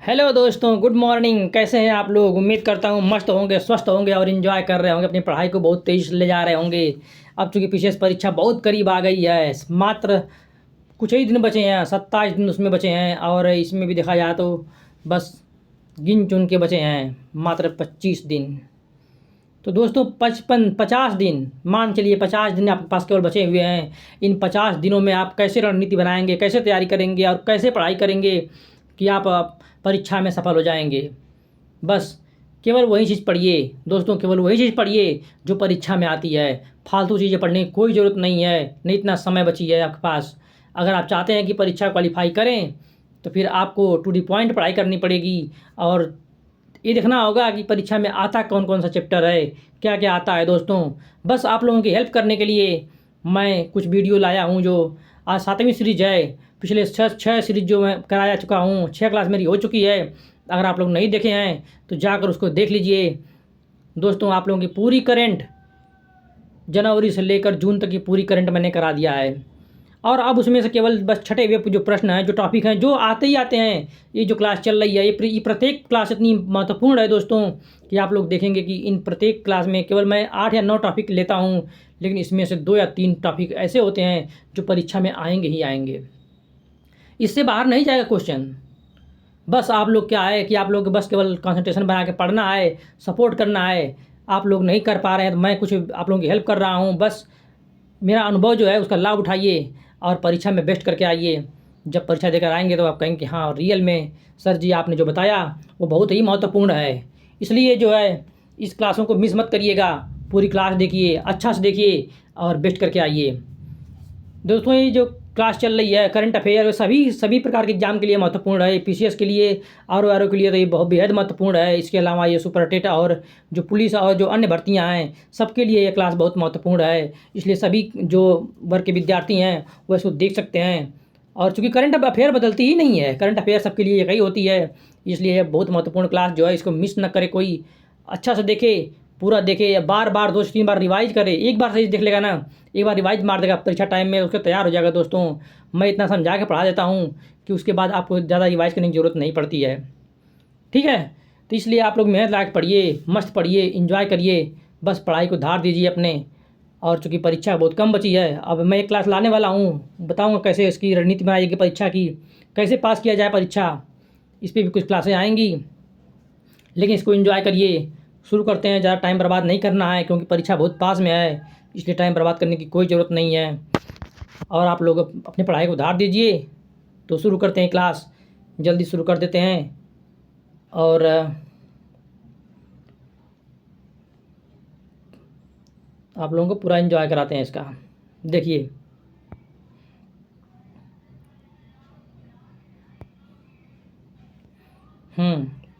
Hello दोस्तों, good morning. कैसे हैं आप लोग? उम्मीद करता हूँ मस्त होंगे, स्वस्थ होंगे और इन्जॉय कर रहे होंगे, अपनी पढ़ाई को बहुत तेज़ ले जा रहे होंगे। अब चूंकि पीसीएस परीक्षा बहुत करीब आ गई है, मात्र कुछ ही दिन बचे हैं, 27 दिन उसमें बचे हैं और इसमें भी देखा जाए तो बस गिन चुन के बचे हैं, मात्र 25 दिन। तो दोस्तों 50 दिन, मान चलिए 50 दिन आपके पास केवल बचे हुए हैं। इन 50 दिनों में आप कैसे रणनीति बनाएंगे, कैसे तैयारी करेंगे और कैसे पढ़ाई करेंगे कि आप परीक्षा में सफल हो जाएंगे। बस केवल वही चीज़ पढ़िए दोस्तों, केवल वही चीज़ पढ़िए जो परीक्षा में आती है। फालतू चीज़ें पढ़ने की कोई ज़रूरत नहीं है, नहीं इतना समय बची है आपके पास। अगर आप चाहते हैं कि परीक्षा क्वालिफाई करें तो फिर आपको टू दी पॉइंट पढ़ाई करनी पड़ेगी और ये देखना होगा कि परीक्षा में आता कौन कौन सा चैप्टर है, क्या क्या आता है। दोस्तों बस आप लोगों की हेल्प करने के लिए मैं कुछ वीडियो लाया हूँ। जो आज 7वीं सीरीज है, पिछले छः सीरीज जो मैं कराया चुका हूँ, 6 क्लास मेरी हो चुकी है। अगर आप लोग नहीं देखे हैं तो जाकर उसको देख लीजिए। दोस्तों आप लोगों की पूरी करंट जनवरी से लेकर जून तक की पूरी करंट मैंने करा दिया है और अब उसमें से केवल बस छठे हुए जो प्रश्न हैं, जो टॉपिक हैं, जो आते ही आते हैं। ये जो क्लास चल रही है, ये प्रत्येक क्लास इतनी महत्वपूर्ण है दोस्तों कि आप लोग देखेंगे कि इन प्रत्येक क्लास में केवल मैं 8 या 9 टॉपिक लेता हूँ, लेकिन इसमें से 2 या 3 टॉपिक ऐसे होते हैं जो परीक्षा में आएंगे ही आएंगे। इससे बाहर नहीं जाएगा क्वेश्चन। बस आप लोग क्या है कि आप लोग बस केवल कंसंट्रेशन बना के पढ़ना है, सपोर्ट करना है। आप लोग नहीं कर पा रहे हैं तो मैं कुछ आप लोगों की हेल्प कर रहा हूँ। बस मेरा अनुभव जो है उसका लाभ उठाइए और परीक्षा में बेस्ट करके आइए। जब परीक्षा देकर आएंगे तो आप कहेंगे कि हाँ रियल में सर जी आपने जो बताया वो बहुत ही महत्वपूर्ण है। इसलिए जो है इस क्लासों को मिस मत करिएगा, पूरी क्लास देखिए, अच्छा से देखिए और बेस्ट करके आइए। दोस्तों ये जो क्लास चल रही है करंट अफेयर, सभी प्रकार के एग्जाम के लिए महत्वपूर्ण है। पीसीएस के लिए, आर के लिए तो ये बहुत बेहद महत्वपूर्ण है। इसके अलावा ये सुपर टेट और जो पुलिस और जो अन्य भर्तियां हैं सबके लिए ये क्लास बहुत महत्वपूर्ण है। इसलिए सभी जो वर्ग के विद्यार्थी हैं वो इसको देख सकते हैं। और चूँकि करंट अफेयर बदलती ही नहीं है, करंट अफेयर सबके लिए एक ही होती है, इसलिए बहुत महत्वपूर्ण क्लास जो है इसको मिस न करे कोई। अच्छा से देखे, पूरा देखे या बार बार 2 से 3 बार रिवाइज करे। एक बार सही देख लेगा ना, एक बार रिवाइज मार देगा, परीक्षा टाइम में उसका तैयार हो जाएगा। दोस्तों मैं इतना समझा के पढ़ा देता हूँ कि उसके बाद आपको ज़्यादा रिवाइज करने की ज़रूरत नहीं पड़ती है। ठीक है, तो इसलिए आप लोग मेहनत लायक पढ़िए, मस्त पढ़िए, इंजॉय करिए, बस पढ़ाई को धार दीजिए अपने। और चूँकि परीक्षा बहुत कम बची है, अब मैं एक क्लास लाने वाला हूँ, बताऊँगा कैसे इसकी रणनीति बनाइएगी परीक्षा की, कैसे पास किया जाए परीक्षा। इस पर भी कुछ क्लासें आएंगी, लेकिन इसको एंजॉय करिए। शुरू करते हैं, ज़्यादा टाइम बर्बाद नहीं करना है क्योंकि परीक्षा बहुत पास में है, इसलिए टाइम बर्बाद करने की कोई ज़रूरत नहीं है। और आप लोग अपनी पढ़ाई को धार दीजिए। तो शुरू करते हैं क्लास, जल्दी शुरू कर देते हैं और आप लोगों को पूरा एंजॉय कराते हैं इसका। देखिए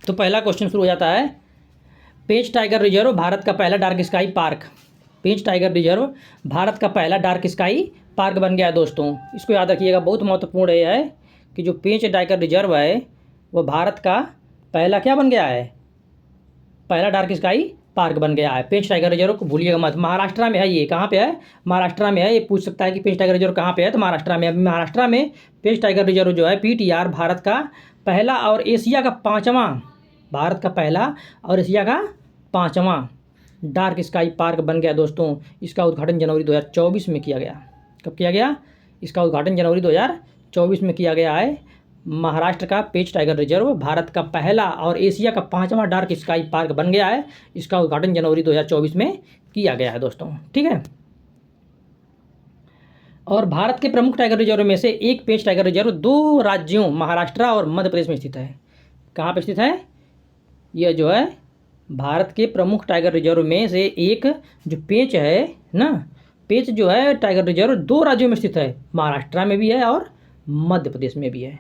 तो पहला क्वेश्चन शुरू हो जाता है। पेंच टाइगर रिजर्व भारत का पहला डार्क स्काई पार्क। पेंच टाइगर रिजर्व भारत का पहला डार्क स्काई पार्क बन गया है। दोस्तों इसको याद रखिएगा, बहुत महत्वपूर्ण है कि जो पेंच टाइगर रिजर्व है वो भारत का पहला क्या बन गया है, पहला डार्क स्काई पार्क बन गया है। पेंच टाइगर रिजर्व को भूलिएगा मत। महाराष्ट्र में है, ये कहाँ पे है? महाराष्ट्र में है। ये पूछ सकता है कि पेंच टाइगर रिजर्व कहाँ पे है, तो महाराष्ट्र में। महाराष्ट्र में पेंच टाइगर रिजर्व जो है PTR भारत का पहला और एशिया का 5वां, भारत का पहला और एशिया का 5वां डार्क स्काई पार्क बन गया। दोस्तों इसका उद्घाटन जनवरी 2024 में किया गया। कब किया गया? इसका उद्घाटन जनवरी 2024 में किया गया है। महाराष्ट्र का पेंच टाइगर रिजर्व भारत का पहला और एशिया का 5वां डार्क स्काई पार्क बन गया है। इसका उद्घाटन जनवरी 2024 में किया गया है दोस्तों। ठीक है, और भारत के प्रमुख टाइगर रिजर्व में से एक पेंच टाइगर रिजर्व 2 राज्यों महाराष्ट्र और मध्य प्रदेश में स्थित है। कहाँ पे स्थित है? यह जो है भारत के प्रमुख टाइगर रिजर्व में से एक जो पेंच है ना, पेंच जो है टाइगर रिजर्व 2 राज्यों में स्थित है, महाराष्ट्र में भी है और मध्य प्रदेश में भी है।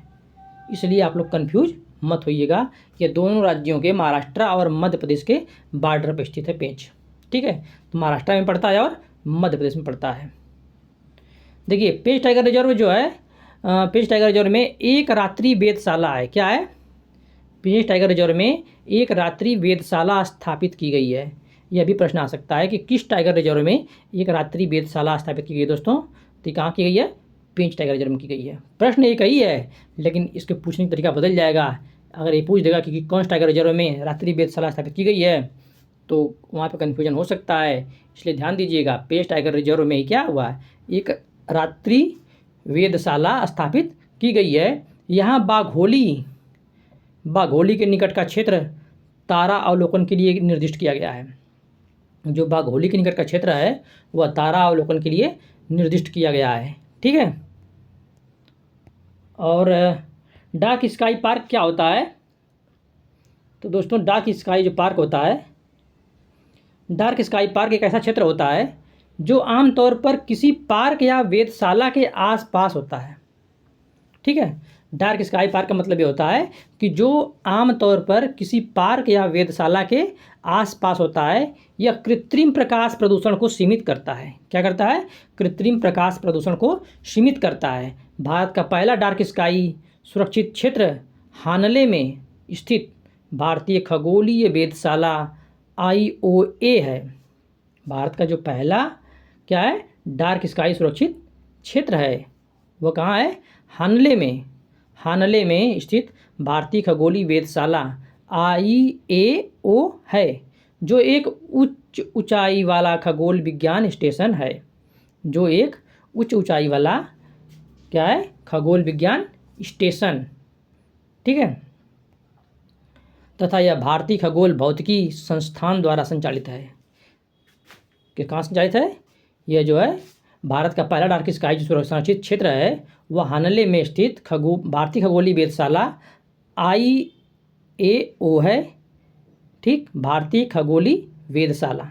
इसलिए आप लोग कंफ्यूज मत होइएगा, ये दोनों राज्यों के महाराष्ट्र और मध्य प्रदेश के बॉर्डर पर स्थित है पेंच। ठीक है, तो महाराष्ट्र में पड़ता है और मध्य प्रदेश में पड़ता है। देखिए पेंच टाइगर रिजर्व जो है, पेंच टाइगर रिजर्व में एक रात्रि वेधशाला है। क्या है? पेंच टाइगर रिजर्व में एक रात्रि वेधशाला स्थापित की गई है। यह भी प्रश्न आ सकता है कि किस टाइगर रिजर्व में एक रात्रि वेधशाला स्थापित की गई है। दोस्तों तो कहाँ की गई है? पेंच टाइगर रिजर्व में की गई है। प्रश्न एक ही है, लेकिन इसके पूछने का तरीका बदल जाएगा। अगर ये पूछ देगा कि कौन सा टाइगर रिजर्व में रात्रि वेधशाला स्थापित की गई है, तो वहाँ पे कन्फ्यूजन हो सकता है। इसलिए ध्यान दीजिएगा, पेश टाइगर रिजर्व में ही क्या हुआ है, एक रात्रि वेधशाला स्थापित की गई है। यहाँ बाघोली के निकट का क्षेत्र तारा अवलोकन के लिए निर्दिष्ट किया गया है। जो बाघोली के निकट का क्षेत्र है वह तारा अवलोकन के लिए निर्दिष्ट किया गया है। ठीक है। और डार्क स्काई पार्क क्या होता है? तो दोस्तों, डार्क स्काई जो पार्क होता है, डार्क स्काई पार्क एक ऐसा क्षेत्र होता है जो आमतौर पर किसी पार्क या वेधशाला के आसपास होता है। ठीक है। डार्क स्काई पार्क का मतलब ये होता है कि जो आमतौर पर किसी पार्क या वेधशाला के आसपास होता है, यह कृत्रिम प्रकाश प्रदूषण को सीमित करता है। क्या करता है? कृत्रिम प्रकाश प्रदूषण को सीमित करता है। भारत का पहला डार्क स्काई सुरक्षित क्षेत्र हानले में स्थित भारतीय खगोलीय वेधशाला IOA है। भारत का जो पहला क्या है, डार्क स्काई सुरक्षित क्षेत्र है, वह कहाँ है? हानले में स्थित भारतीय खगोलीय वेधशाला IAO है, जो एक उच्च ऊंचाई वाला खगोल विज्ञान स्टेशन है। जो एक उच्च ऊंचाई वाला क्या है? खगोल विज्ञान स्टेशन। ठीक है। तथा यह भारतीय खगोल भौतिकी संस्थान द्वारा संचालित है। कि कहाँ संचालित है? यह जो है भारत का पहला डार्क स्काई जो सुरक्षित क्षेत्र है वह हानले में स्थित भारतीय खगोलीय वेधशाला IAO है। ठीक, भारतीय खगोलीय वेधशाला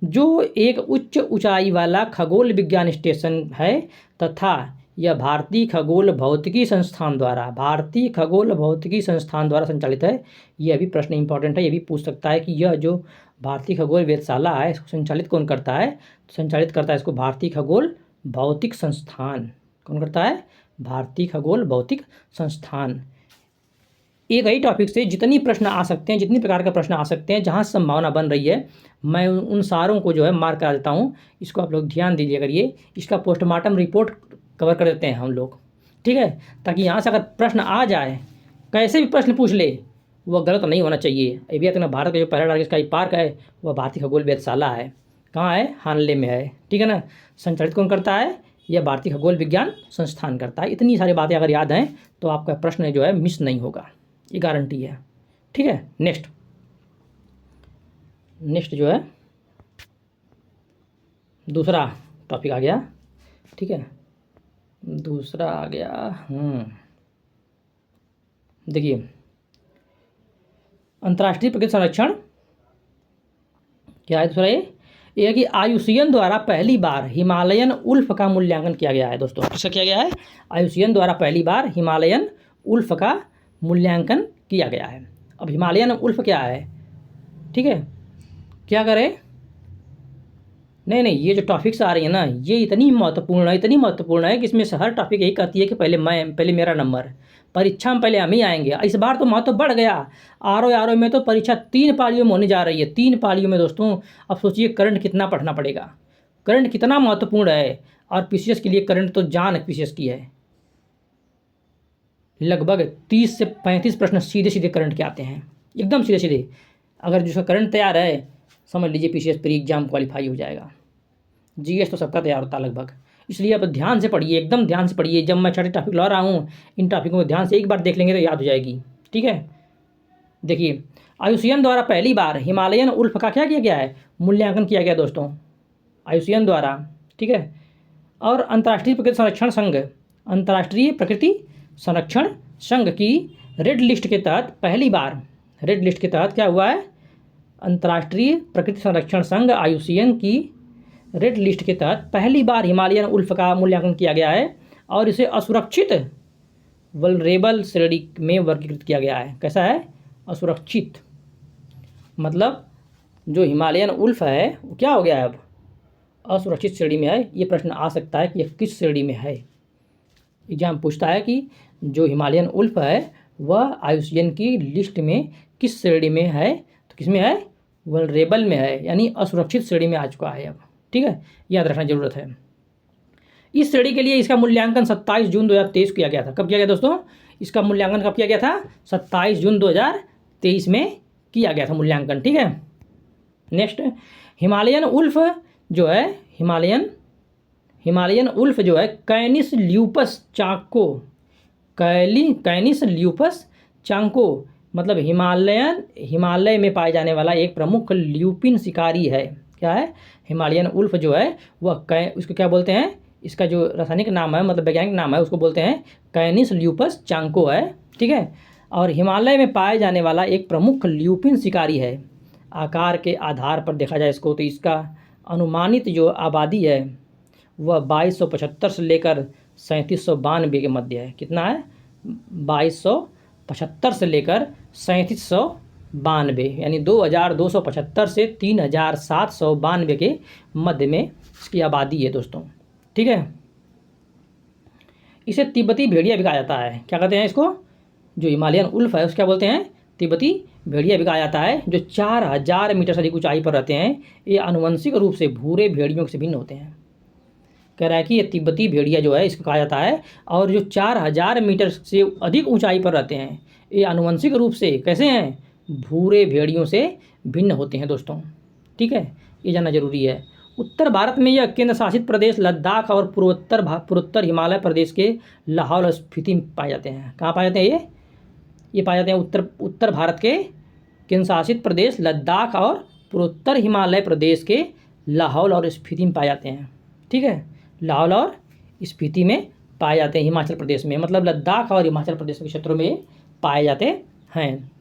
जो एक उच्च ऊंचाई वाला खगोल विज्ञान स्टेशन है तथा यह भारतीय खगोल भौतिकी संस्थान द्वारा संचालित है। यह भी प्रश्न इंपॉर्टेंट है, यह भी पूछ सकता है कि यह जो भारतीय खगोल वेधशाला है इसको संचालित कौन करता है? संचालित करता है इसको भारतीय खगोल भौतिक संस्थान। कौन करता है? भारतीय खगोल भौतिक संस्थान। एक ही टॉपिक से जितनी प्रश्न आ सकते हैं, जितनी प्रकार का प्रश्न आ सकते हैं, जहाँ संभावना बन रही है, मैं उन सारों को जो है मार्क करा देता हूँ। इसको आप लोग ध्यान दीजिए करिए। इसका पोस्टमार्टम रिपोर्ट कवर कर देते हैं हम लोग। ठीक है, ताकि यहाँ से अगर प्रश्न आ जाए, कैसे भी प्रश्न पूछ ले, वह गलत नहीं होना चाहिए। ये भी ना, भारत का जो पहला डार्क स्काई पार्क है वह भारतीय खगोल वेधशाला है। कहाँ है? हानले में है। ठीक है ना। संचालित कौन करता है? यह भारतीय खगोल विज्ञान संस्थान करता है। इतनी सारी बातें अगर याद हैं तो आपका प्रश्न जो है मिस नहीं होगा, ये गारंटी है। ठीक है। नेक्स्ट जो है दूसरा टॉपिक आ गया। ठीक है, दूसरा आ गया। देखिए, अंतर्राष्ट्रीय प्रकृति संरक्षण क्या है? दूसरा ये है कि IUCN द्वारा पहली बार हिमालयन उल्फ का मूल्यांकन किया गया है। दोस्तों, किसका किया गया है? IUCN द्वारा पहली बार हिमालयन उल्फ का मूल्यांकन किया गया है। अब हिमालयन उल्फ क्या है? ठीक है, क्या करें? नहीं, ये जो टॉपिक्स आ रही है ना, ये इतनी महत्वपूर्ण है कि इसमें से हर टॉपिक यही कहती है कि पहले मेरा नंबर, परीक्षा में पहले हम ही आएंगे। इस बार तो महत्व बढ़ गया। RO में तो परीक्षा 3 पालियों में होने जा रही है। 3 पालियों में दोस्तों, अब सोचिए करंट कितना पढ़ना पड़ेगा, करंट कितना महत्वपूर्ण है। और PCS के लिए करंट तो जान PCS की है। लगभग 30 से 35 प्रश्न सीधे करंट के आते हैं, एकदम सीधे। अगर जिसका करंट तैयार है, समझ लीजिए PCS प्री एग्जाम क्वालिफाई हो जाएगा। GS तो सबका तैयार होता है लगभग। इसलिए अब ध्यान से पढ़िए, एकदम ध्यान से पढ़िए। जब मैं 6 टॉपिक ला रहा हूँ, इन टॉपिकों को ध्यान से एक बार देख लेंगे तो याद हो जाएगी। ठीक है। देखिए, IUCN द्वारा पहली बार हिमालयन उल्फ का क्या किया गया है? मूल्यांकन किया गया दोस्तों, IUCN द्वारा। ठीक है। और अंतर्राष्ट्रीय प्रकृति संरक्षण संघ की रेड लिस्ट के तहत पहली बार, रेड लिस्ट के तहत क्या हुआ है? अंतर्राष्ट्रीय प्रकृति संरक्षण संघ IUCN की रेड लिस्ट के तहत पहली बार हिमालयन उल्फ का मूल्यांकन किया गया है और इसे असुरक्षित वल्नरेबल श्रेणी में वर्गीकृत किया गया है। कैसा है? असुरक्षित। मतलब जो हिमालयन उल्फ है वो क्या हो गया है? अब असुरक्षित श्रेणी में है। ये प्रश्न आ सकता है कि यह किस श्रेणी में है। एग्जाम पूछता है कि जो हिमालयन उल्फ है वह IUCN की लिस्ट में किस श्रेणी में है? तो किस में है? वल्नरेबल में है, यानी असुरक्षित श्रेणी में आ चुका है अब। ठीक है, याद रखना जरूरत है। इस श्रेणी के लिए इसका मूल्यांकन 27 जून 2023 किया गया था। कब किया गया दोस्तों? इसका मूल्यांकन कब किया गया था? 27 जून 2023 में किया गया था मूल्यांकन। ठीक है, नेक्स्ट हिमालयन उल्फ जो है, हिमालयन उल्फ जो है कैनिस ल्यूपस चांको, कैनिस ल्यूपस चांको मतलब हिमालय में पाए जाने वाला एक प्रमुख ल्यूपिन शिकारी है। क्या है? हिमालयन उल्फ जो है वह उसको क्या बोलते हैं? इसका जो रासायनिक नाम है मतलब वैज्ञानिक नाम है उसको बोलते हैं कैनिस ल्यूपस चांको है। ठीक है, और हिमालय में पाए जाने वाला एक प्रमुख ल्यूपिन शिकारी है। आकार के आधार पर देखा जाए इसको तो इसका अनुमानित जो आबादी है वह 2275 से लेकर 3792 के मध्य है। कितना है? 2275 से लेकर 3792 यानी 2275 से 3792 के मध्य में इसकी आबादी है दोस्तों। ठीक है, इसे तिब्बती भेड़िया भी कहा जाता है। क्या कहते हैं इसको? जो हिमालयन उल्फ है उसको क्या बोलते हैं? तिब्बती भेड़िया भी कहा जाता है, जो 4000 मीटर से अधिक ऊंचाई पर रहते हैं। ये आनुवंशिक रूप से भूरे भेड़ियों से भिन्न होते हैं। कह रहा है कि ये तिब्बती भेड़िया जो है इसको कहा जाता है, और जो 4000 मीटर से अधिक ऊंचाई पर रहते हैं ये आनुवंशिक रूप से कैसे हैं? भूरे भेड़ियों से भिन्न होते हैं दोस्तों। ठीक है, ये जानना जरूरी है। उत्तर भारत में यह केंद्र शासित प्रदेश लद्दाख और पूर्वोत्तर हिमालय प्रदेश के लाहौल और स्पीति में पाए जाते हैं। कहाँ पाए जाते हैं ये पाए जाते हैं उत्तर भारत के केंद्र शासित प्रदेश लद्दाख और पूर्वोत्तर हिमालय प्रदेश के लाहौल और स्पीति में पाए जाते हैं। ठीक है, लाहौल और स्पीति में पाए जाते हैं हिमाचल प्रदेश में, मतलब लद्दाख और हिमाचल प्रदेश के क्षेत्रों में पाए जाते हैं।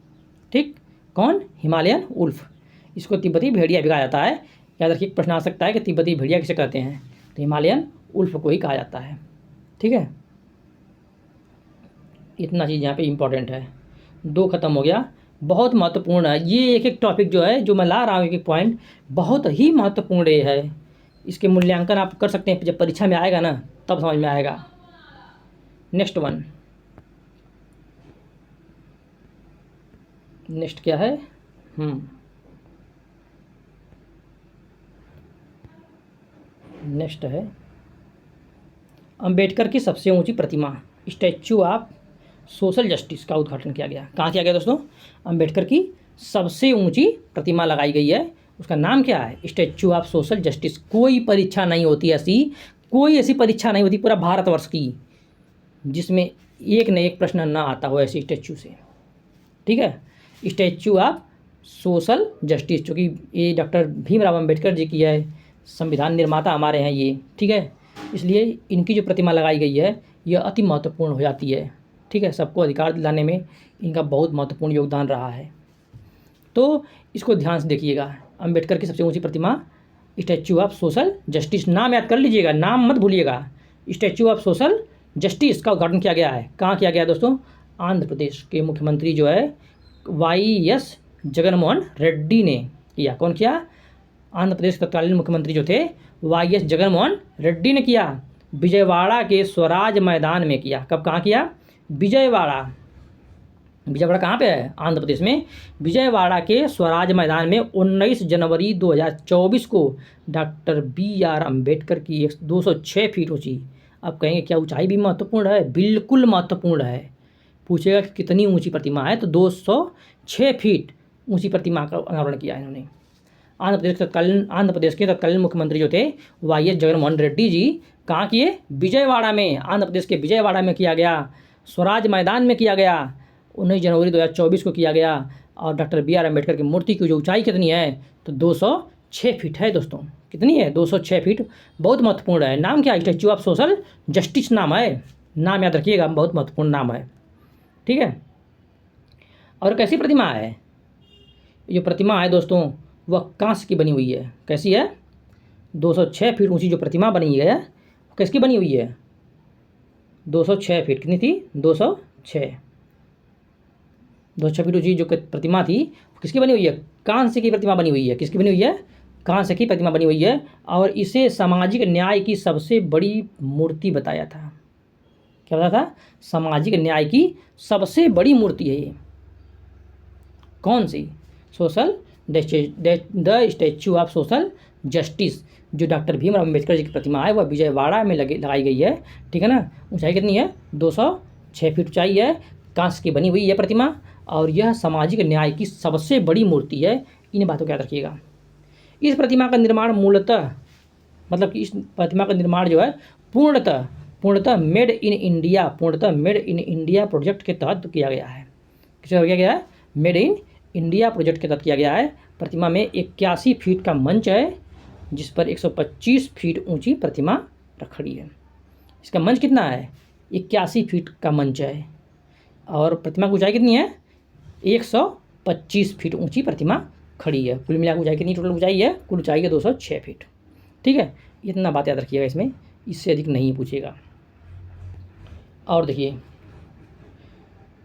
ठीक, कौन? Himalayan wolf. इसको तिब्बती भेड़िया भी कहा जाता है। याद रखिए, प्रश्न आ सकता है कि तिब्बती भेड़िया किसे कहते हैं, तो हिमालयन उल्फ को ही कहा जाता है। ठीक है, इतना चीज़ यहाँ पे इम्पॉर्टेंट है। 2 खत्म हो गया, बहुत महत्वपूर्ण है ये। एक टॉपिक जो है जो मैं ला रहा हूँ एक पॉइंट बहुत ही महत्वपूर्ण है। इसके मूल्यांकन आप कर सकते हैं, जब परीक्षा में आएगा ना तब समझ में आएगा। नेक्स्ट क्या है? नेक्स्ट है अंबेडकर की सबसे ऊंची प्रतिमा स्टैच्यू ऑफ सोशल जस्टिस का उद्घाटन किया गया। कहाँ किया गया दोस्तों? अंबेडकर की सबसे ऊंची प्रतिमा लगाई गई है, उसका नाम क्या है? Statue of social justice. कोई परीक्षा नहीं होती ऐसी, कोई ऐसी परीक्षा नहीं होती पूरा भारतवर्ष की जिसमें एक न एक प्रश्न ना आता हो ऐसी स्टैच्यू से। ठीक है, स्टैच्यू ऑफ सोशल जस्टिस, चूँकि ये डॉक्टर भीमराव अम्बेडकर जी की है, संविधान निर्माता हमारे हैं ये। ठीक है, इसलिए इनकी जो प्रतिमा लगाई गई है यह अति महत्वपूर्ण हो जाती है। ठीक है, सबको अधिकार दिलाने में इनका बहुत महत्वपूर्ण योगदान रहा है। तो इसको ध्यान से देखिएगा, अंबेडकर की सबसे ऊंची प्रतिमा स्टैच्यू ऑफ सोशल जस्टिस, नाम याद कर लीजिएगा, नाम मत भूलिएगा। स्टैच्यू ऑफ सोशल जस्टिस का उद्घाटन किया गया है। कहाँ किया गया दोस्तों? आंध्र प्रदेश के मुख्यमंत्री जो है YS जगनमोहन रेड्डी ने किया। कौन किया? आंध्र प्रदेश के तत्कालीन मुख्यमंत्री जो थे YS जगनमोहन रेड्डी ने किया। विजयवाड़ा के स्वराज मैदान में किया। कब कहाँ किया? विजयवाड़ा कहाँ पे है? आंध्र प्रदेश में। विजयवाड़ा के स्वराज मैदान में 19 जनवरी 2024 को डॉक्टर BR अम्बेडकर की 206 फीट ऊंची, अब कहेंगे क्या ऊंचाई भी महत्वपूर्ण है? बिल्कुल महत्वपूर्ण है। पूछेगा कि कितनी ऊंची प्रतिमा है, तो 206 फीट ऊंची प्रतिमा का अनावरण किया है इन्होंने। आंध्र प्रदेश के तत्कालीन मुख्यमंत्री जो थे YS जगनमोहन रेड्डी जी कहाँ किए? विजयवाड़ा में, आंध्र प्रदेश के विजयवाड़ा में किया गया, स्वराज मैदान में किया गया, 19 जनवरी 2024 को किया गया। और डॉक्टर BR अम्बेडकर की मूर्ति की जो ऊंचाई कितनी है? तो 206 फीट है दोस्तों। कितनी है? 206 फीट। बहुत महत्वपूर्ण है। नाम क्या है? स्टैच्यू ऑफ सोशल जस्टिस नाम है, नाम याद रखिएगा, बहुत महत्वपूर्ण नाम है। ठीक है, और कैसी प्रतिमा है? जो प्रतिमा है दोस्तों वह कांस्य की बनी हुई है। कैसी है? 206 फीट ऊंची जो प्रतिमा बनी है किसकी बनी हुई है? 206 फीट। कितनी थी? 206 फीट ऊंची जो प्रतिमा थी किसकी बनी हुई है? कांस्य की प्रतिमा बनी हुई है। किसकी बनी हुई है? कांस्य की प्रतिमा बनी हुई है। और इसे सामाजिक न्याय की सबसे बड़ी मूर्ति बताया था। क्या बताया था? सामाजिक न्याय की सबसे बड़ी मूर्ति है ये। कौन सी? Social the statue of social justice, जो डॉक्टर भीमराव अम्बेडकर जी की प्रतिमा है वह विजयवाड़ा में लगाई गई है। ठीक है ना। ऊंचाई कितनी है? 6 फीट ऊंचाई है, कांस्य की बनी हुई यह प्रतिमा, और यह सामाजिक न्याय की सबसे बड़ी मूर्ति है। इन बातों को याद रखिएगा। इस प्रतिमा का निर्माण मूलतः, मतलब कि इस प्रतिमा का निर्माण जो है पूर्णतः मेड इन इंडिया, प्रोजेक्ट के तहत किया गया है। किसका किया गया है? मेड इन इंडिया प्रोजेक्ट के तहत किया गया है। प्रतिमा में 81 फीट का मंच है, जिस पर 125 फीट ऊंची प्रतिमा खड़ी है। इसका मंच कितना है? 81 फीट का मंच है, और प्रतिमा की ऊंचाई कितनी है? 125 फीट ऊंची प्रतिमा खड़ी है। कुल मिलाकर ऊंचाई कितनी टोटल ऊंचाई है? कुल ऊंचाई है 206 फीट। ठीक है, इतना बात याद रखिएगा, इसमें इससे अधिक नहीं पूछेगा। और देखिए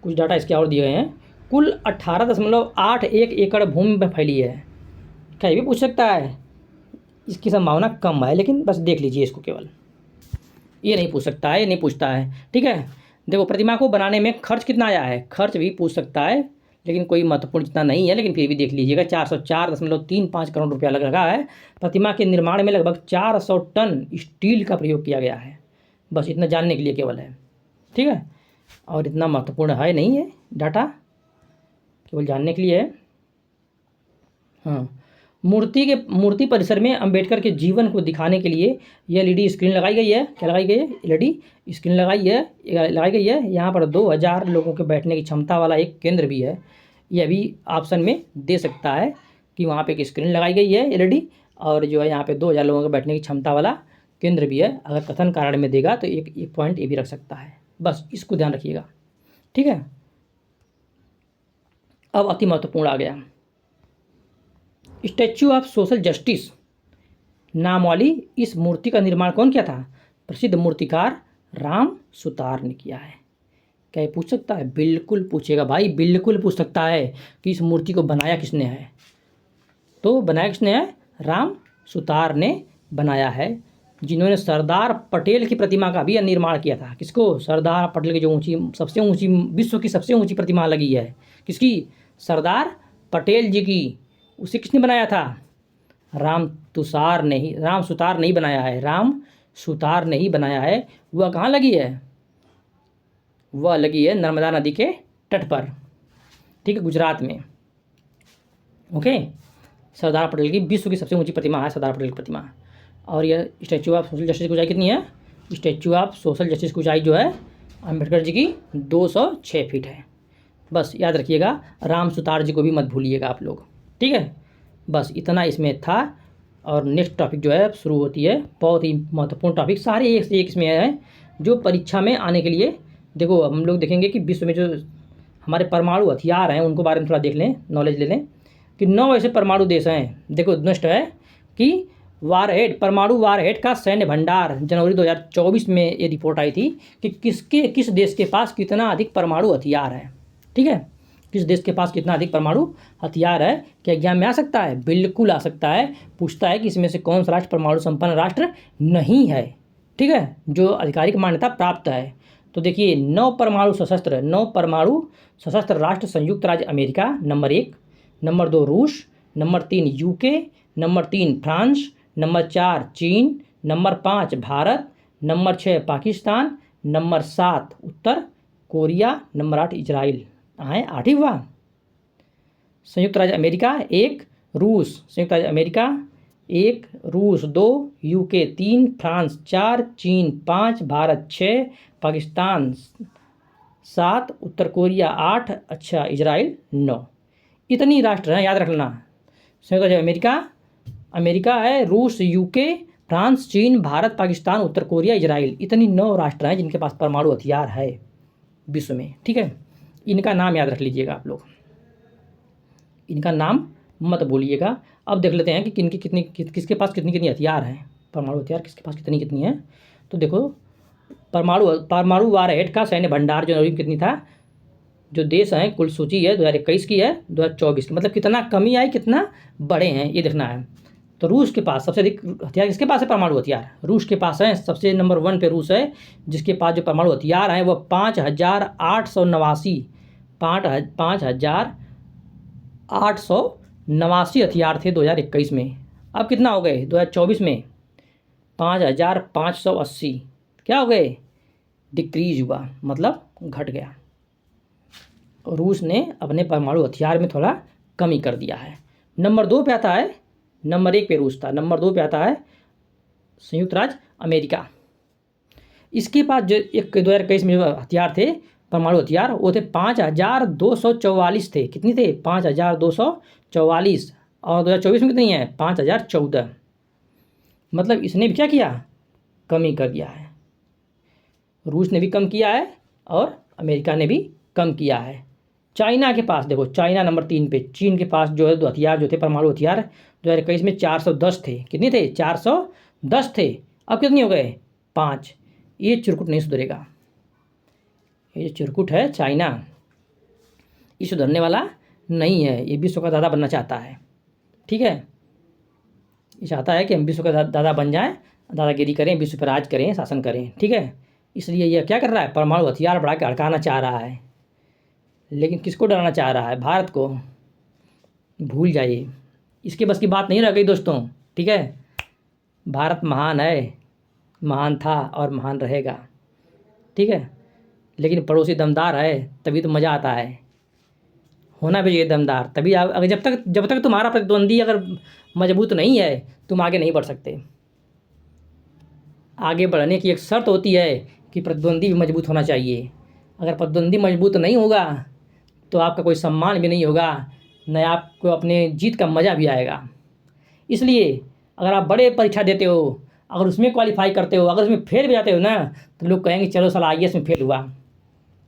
कुछ डाटा इसके और दिए गए हैं। कुल 18.81 एकड़ भूमि में फैली है। क्या ये भी पूछ सकता है? इसकी संभावना कम है, लेकिन बस देख लीजिए इसको केवल। ये नहीं पूछ सकता है, ये नहीं पूछता है। ठीक है, देखो प्रतिमा को बनाने में खर्च कितना आया है, खर्च भी पूछ सकता है, लेकिन कोई महत्वपूर्ण जितना नहीं है, लेकिन फिर भी देख लीजिएगा। 404.35 करोड़ रुपया लगा है। प्रतिमा के निर्माण में लगभग 400 टन स्टील का प्रयोग किया गया है। बस इतना जानने के लिए केवल है। ठीक है, और इतना महत्वपूर्ण है नहीं है डाटा, केवल जानने के लिए है। हाँ, मूर्ति परिसर में अंबेडकर के जीवन को दिखाने के लिए यह एलईडी स्क्रीन लगाई गई है। क्या लगाई गई है? एलईडी स्क्रीन लगाई गई है। यहाँ पर 2000 लोगों के बैठने की क्षमता वाला एक केंद्र भी है। यह भी ऑप्शन में दे सकता है कि वहाँ पे एक स्क्रीन लगाई गई है एलईडी, और जो है यहाँ पे 2000 लोगों के बैठने की क्षमता वाला केंद्र भी है। अगर कथन कारण में देगा तो एक पॉइंट ये भी रख सकता है। बस इसको ध्यान रखिएगा। ठीक है, अब अति महत्वपूर्ण आ गया, स्टैच्यू ऑफ सोशल जस्टिस नाम वाली इस मूर्ति का निर्माण कौन किया था? प्रसिद्ध मूर्तिकार राम सुतार ने किया है। क्या ये पूछ सकता है? बिल्कुल पूछेगा भाई, बिल्कुल पूछ सकता है कि इस मूर्ति को बनाया किसने है। तो बनाया किसने है? राम सुतार ने बनाया है, जिन्होंने सरदार पटेल की प्रतिमा का भी निर्माण किया था। किसको? सरदार पटेल की जो ऊंची, सबसे ऊंची, विश्व की सबसे ऊंची प्रतिमा लगी है, किसकी? सरदार पटेल जी की। उसे किसने बनाया था? राम सुतार नहीं बनाया है, राम सुतार ने ही बनाया है। वह कहाँ लगी है? वह लगी है नर्मदा नदी के तट पर। ठीक है, गुजरात में। ओके, सरदार पटेल की विश्व की सबसे ऊंची प्रतिमा है सरदार पटेल की प्रतिमा। और यह स्टैच्यू ऑफ सोशल जस्टिस की ऊंचाई कितनी है? स्टैच्यू ऑफ सोशल जस्टिस की ऊंचाई जो है अम्बेडकर जी की 206 फीट है। बस याद रखिएगा, राम सुतार जी को भी मत भूलिएगा आप लोग। ठीक है, बस इतना इसमें था। और नेक्स्ट टॉपिक जो है शुरू होती है, बहुत ही महत्वपूर्ण टॉपिक, सारे एक से एक इसमें है, जो परीक्षा में आने के लिए। देखो हम लोग देखेंगे कि विश्व में जो हमारे परमाणु हथियार हैं उनको बारे में थोड़ा देख लें, नॉलेज ले लें कि 9 ऐसे परमाणु देश हैं। देखो नेक्स्ट है कि परमाणु वारहेड का सैन्य भंडार। जनवरी 2024 में ये रिपोर्ट आई थी कि किस देश के पास कितना अधिक परमाणु हथियार है। ठीक है, किस देश के पास कितना अधिक परमाणु हथियार है। क्या एग्जाम में आ सकता है? बिल्कुल आ सकता है। पूछता है कि इसमें से कौन सा राष्ट्र परमाणु संपन्न राष्ट्र नहीं है। ठीक है, जो आधिकारिक मान्यता प्राप्त है। तो देखिए 9 परमाणु सशस्त्र राष्ट्र: संयुक्त राज्य अमेरिका नंबर 1, नंबर 2 रूस, number 3 UK, number 3 France, number 4 चीन, number 5 Bharat, number 6 Pakistan, number 7 उत्तर कोरिया, नंबर 8 इजराइल। आए 8 ही हुआ। संयुक्त राज्य अमेरिका 1, रूस, संयुक्त राज्य अमेरिका 1, रूस 2, यूके 3, फ्रांस 4, चीन 5, भारत 6, पाकिस्तान 7, उत्तर कोरिया 8, अच्छा इजराइल 9। इतनी राष्ट्र हैं, याद रखना। संयुक्त राज्य अमेरिका है, रूस, यूके, फ्रांस, चीन, भारत, पाकिस्तान, उत्तर कोरिया, इजराइल। इतनी 9 राष्ट्र हैं जिनके पास परमाणु हथियार है विश्व में। ठीक है, इनका नाम याद रख लीजिएगा आप लोग, इनका नाम मत भूलिएगा। अब देख लेते हैं कि किसके पास कितनी हथियार हैं, परमाणु हथियार किसके पास कितनी है। तो देखो परमाणु वारहेड का सैन्य भंडार जनवरी में कितनी था, जो देश हैं, कुल सूची है 2021 की है, 2024 की, मतलब कितना कमी आई कितना बढ़े हैं ये देखना है। तो रूस के पास सबसे अधिक हथियार किसके पास है? परमाणु हथियार रूस के पास है। सबसे नंबर 1 पे रूस है, जिसके पास जो परमाणु हथियार हैं वह 5,889 हथियार थे 2021 में। अब कितना हो गए 2024 में? 5,580 क्या हो गए? डिक्रीज हुआ, मतलब घट गया। रूस ने अपने परमाणु हथियार में थोड़ा कमी कर दिया है। नंबर 2 पे आता है, नंबर 1 पे रूस था, नंबर 2 पे आता है संयुक्त राज्य अमेरिका। इसके पास जो 2021 में जो हथियार थे, परमाणु हथियार, वो थे 5244 थे। कितनी थे? 5244। और 2024 में कितनी है? 5014। मतलब इसने भी क्या किया? कमी कर दिया है। रूस ने भी कम किया है और अमेरिका ने भी कम किया है। चाइना के पास देखो, चाइना नंबर 3 पे, चीन के पास जो है दो हथियार जो थे, परमाणु हथियार, 2021 में 410 थे। कितने थे? 410 थे। अब कितने हो गए? 5। ये चिरकुट नहीं सुधरेगा। ये जो चिरकुट है चाइना, ये सुधरने वाला नहीं है। ये विश्व का दादा बनना चाहता है। ठीक है, ये चाहता है कि हम विश्व का दादा बन जाएं, दादागिरी करें, विश्व पर राज करें, शासन करें। ठीक है, इसलिए यह क्या कर रहा है? परमाणु हथियार बढ़ा के अड़काना चाह रहा है। लेकिन किसको डराना चाह रहा है? भारत को। भूल जाइए, इसके बस की बात नहीं रह गई दोस्तों। ठीक है, भारत महान है, महान था और महान रहेगा। ठीक है, लेकिन पड़ोसी दमदार है, तभी तो मज़ा आता है। होना भी चाहिए दमदार, तभी आप, अगर जब तक तुम्हारा प्रतिद्वंदी अगर मजबूत नहीं है, तुम आगे नहीं बढ़ सकते। आगे बढ़ने की एक शर्त होती है कि प्रतिद्वंदी भी मजबूत होना चाहिए। अगर प्रतिद्वंदी मजबूत नहीं होगा तो आपका कोई सम्मान भी नहीं होगा, न आपको अपने जीत का मज़ा भी आएगा। इसलिए अगर आप बड़े परीक्षा देते हो, अगर उसमें क्वालिफाई करते हो, अगर उसमें फेल भी जाते हो ना, तो लोग कहेंगे चलो साला IAS में फेल हुआ,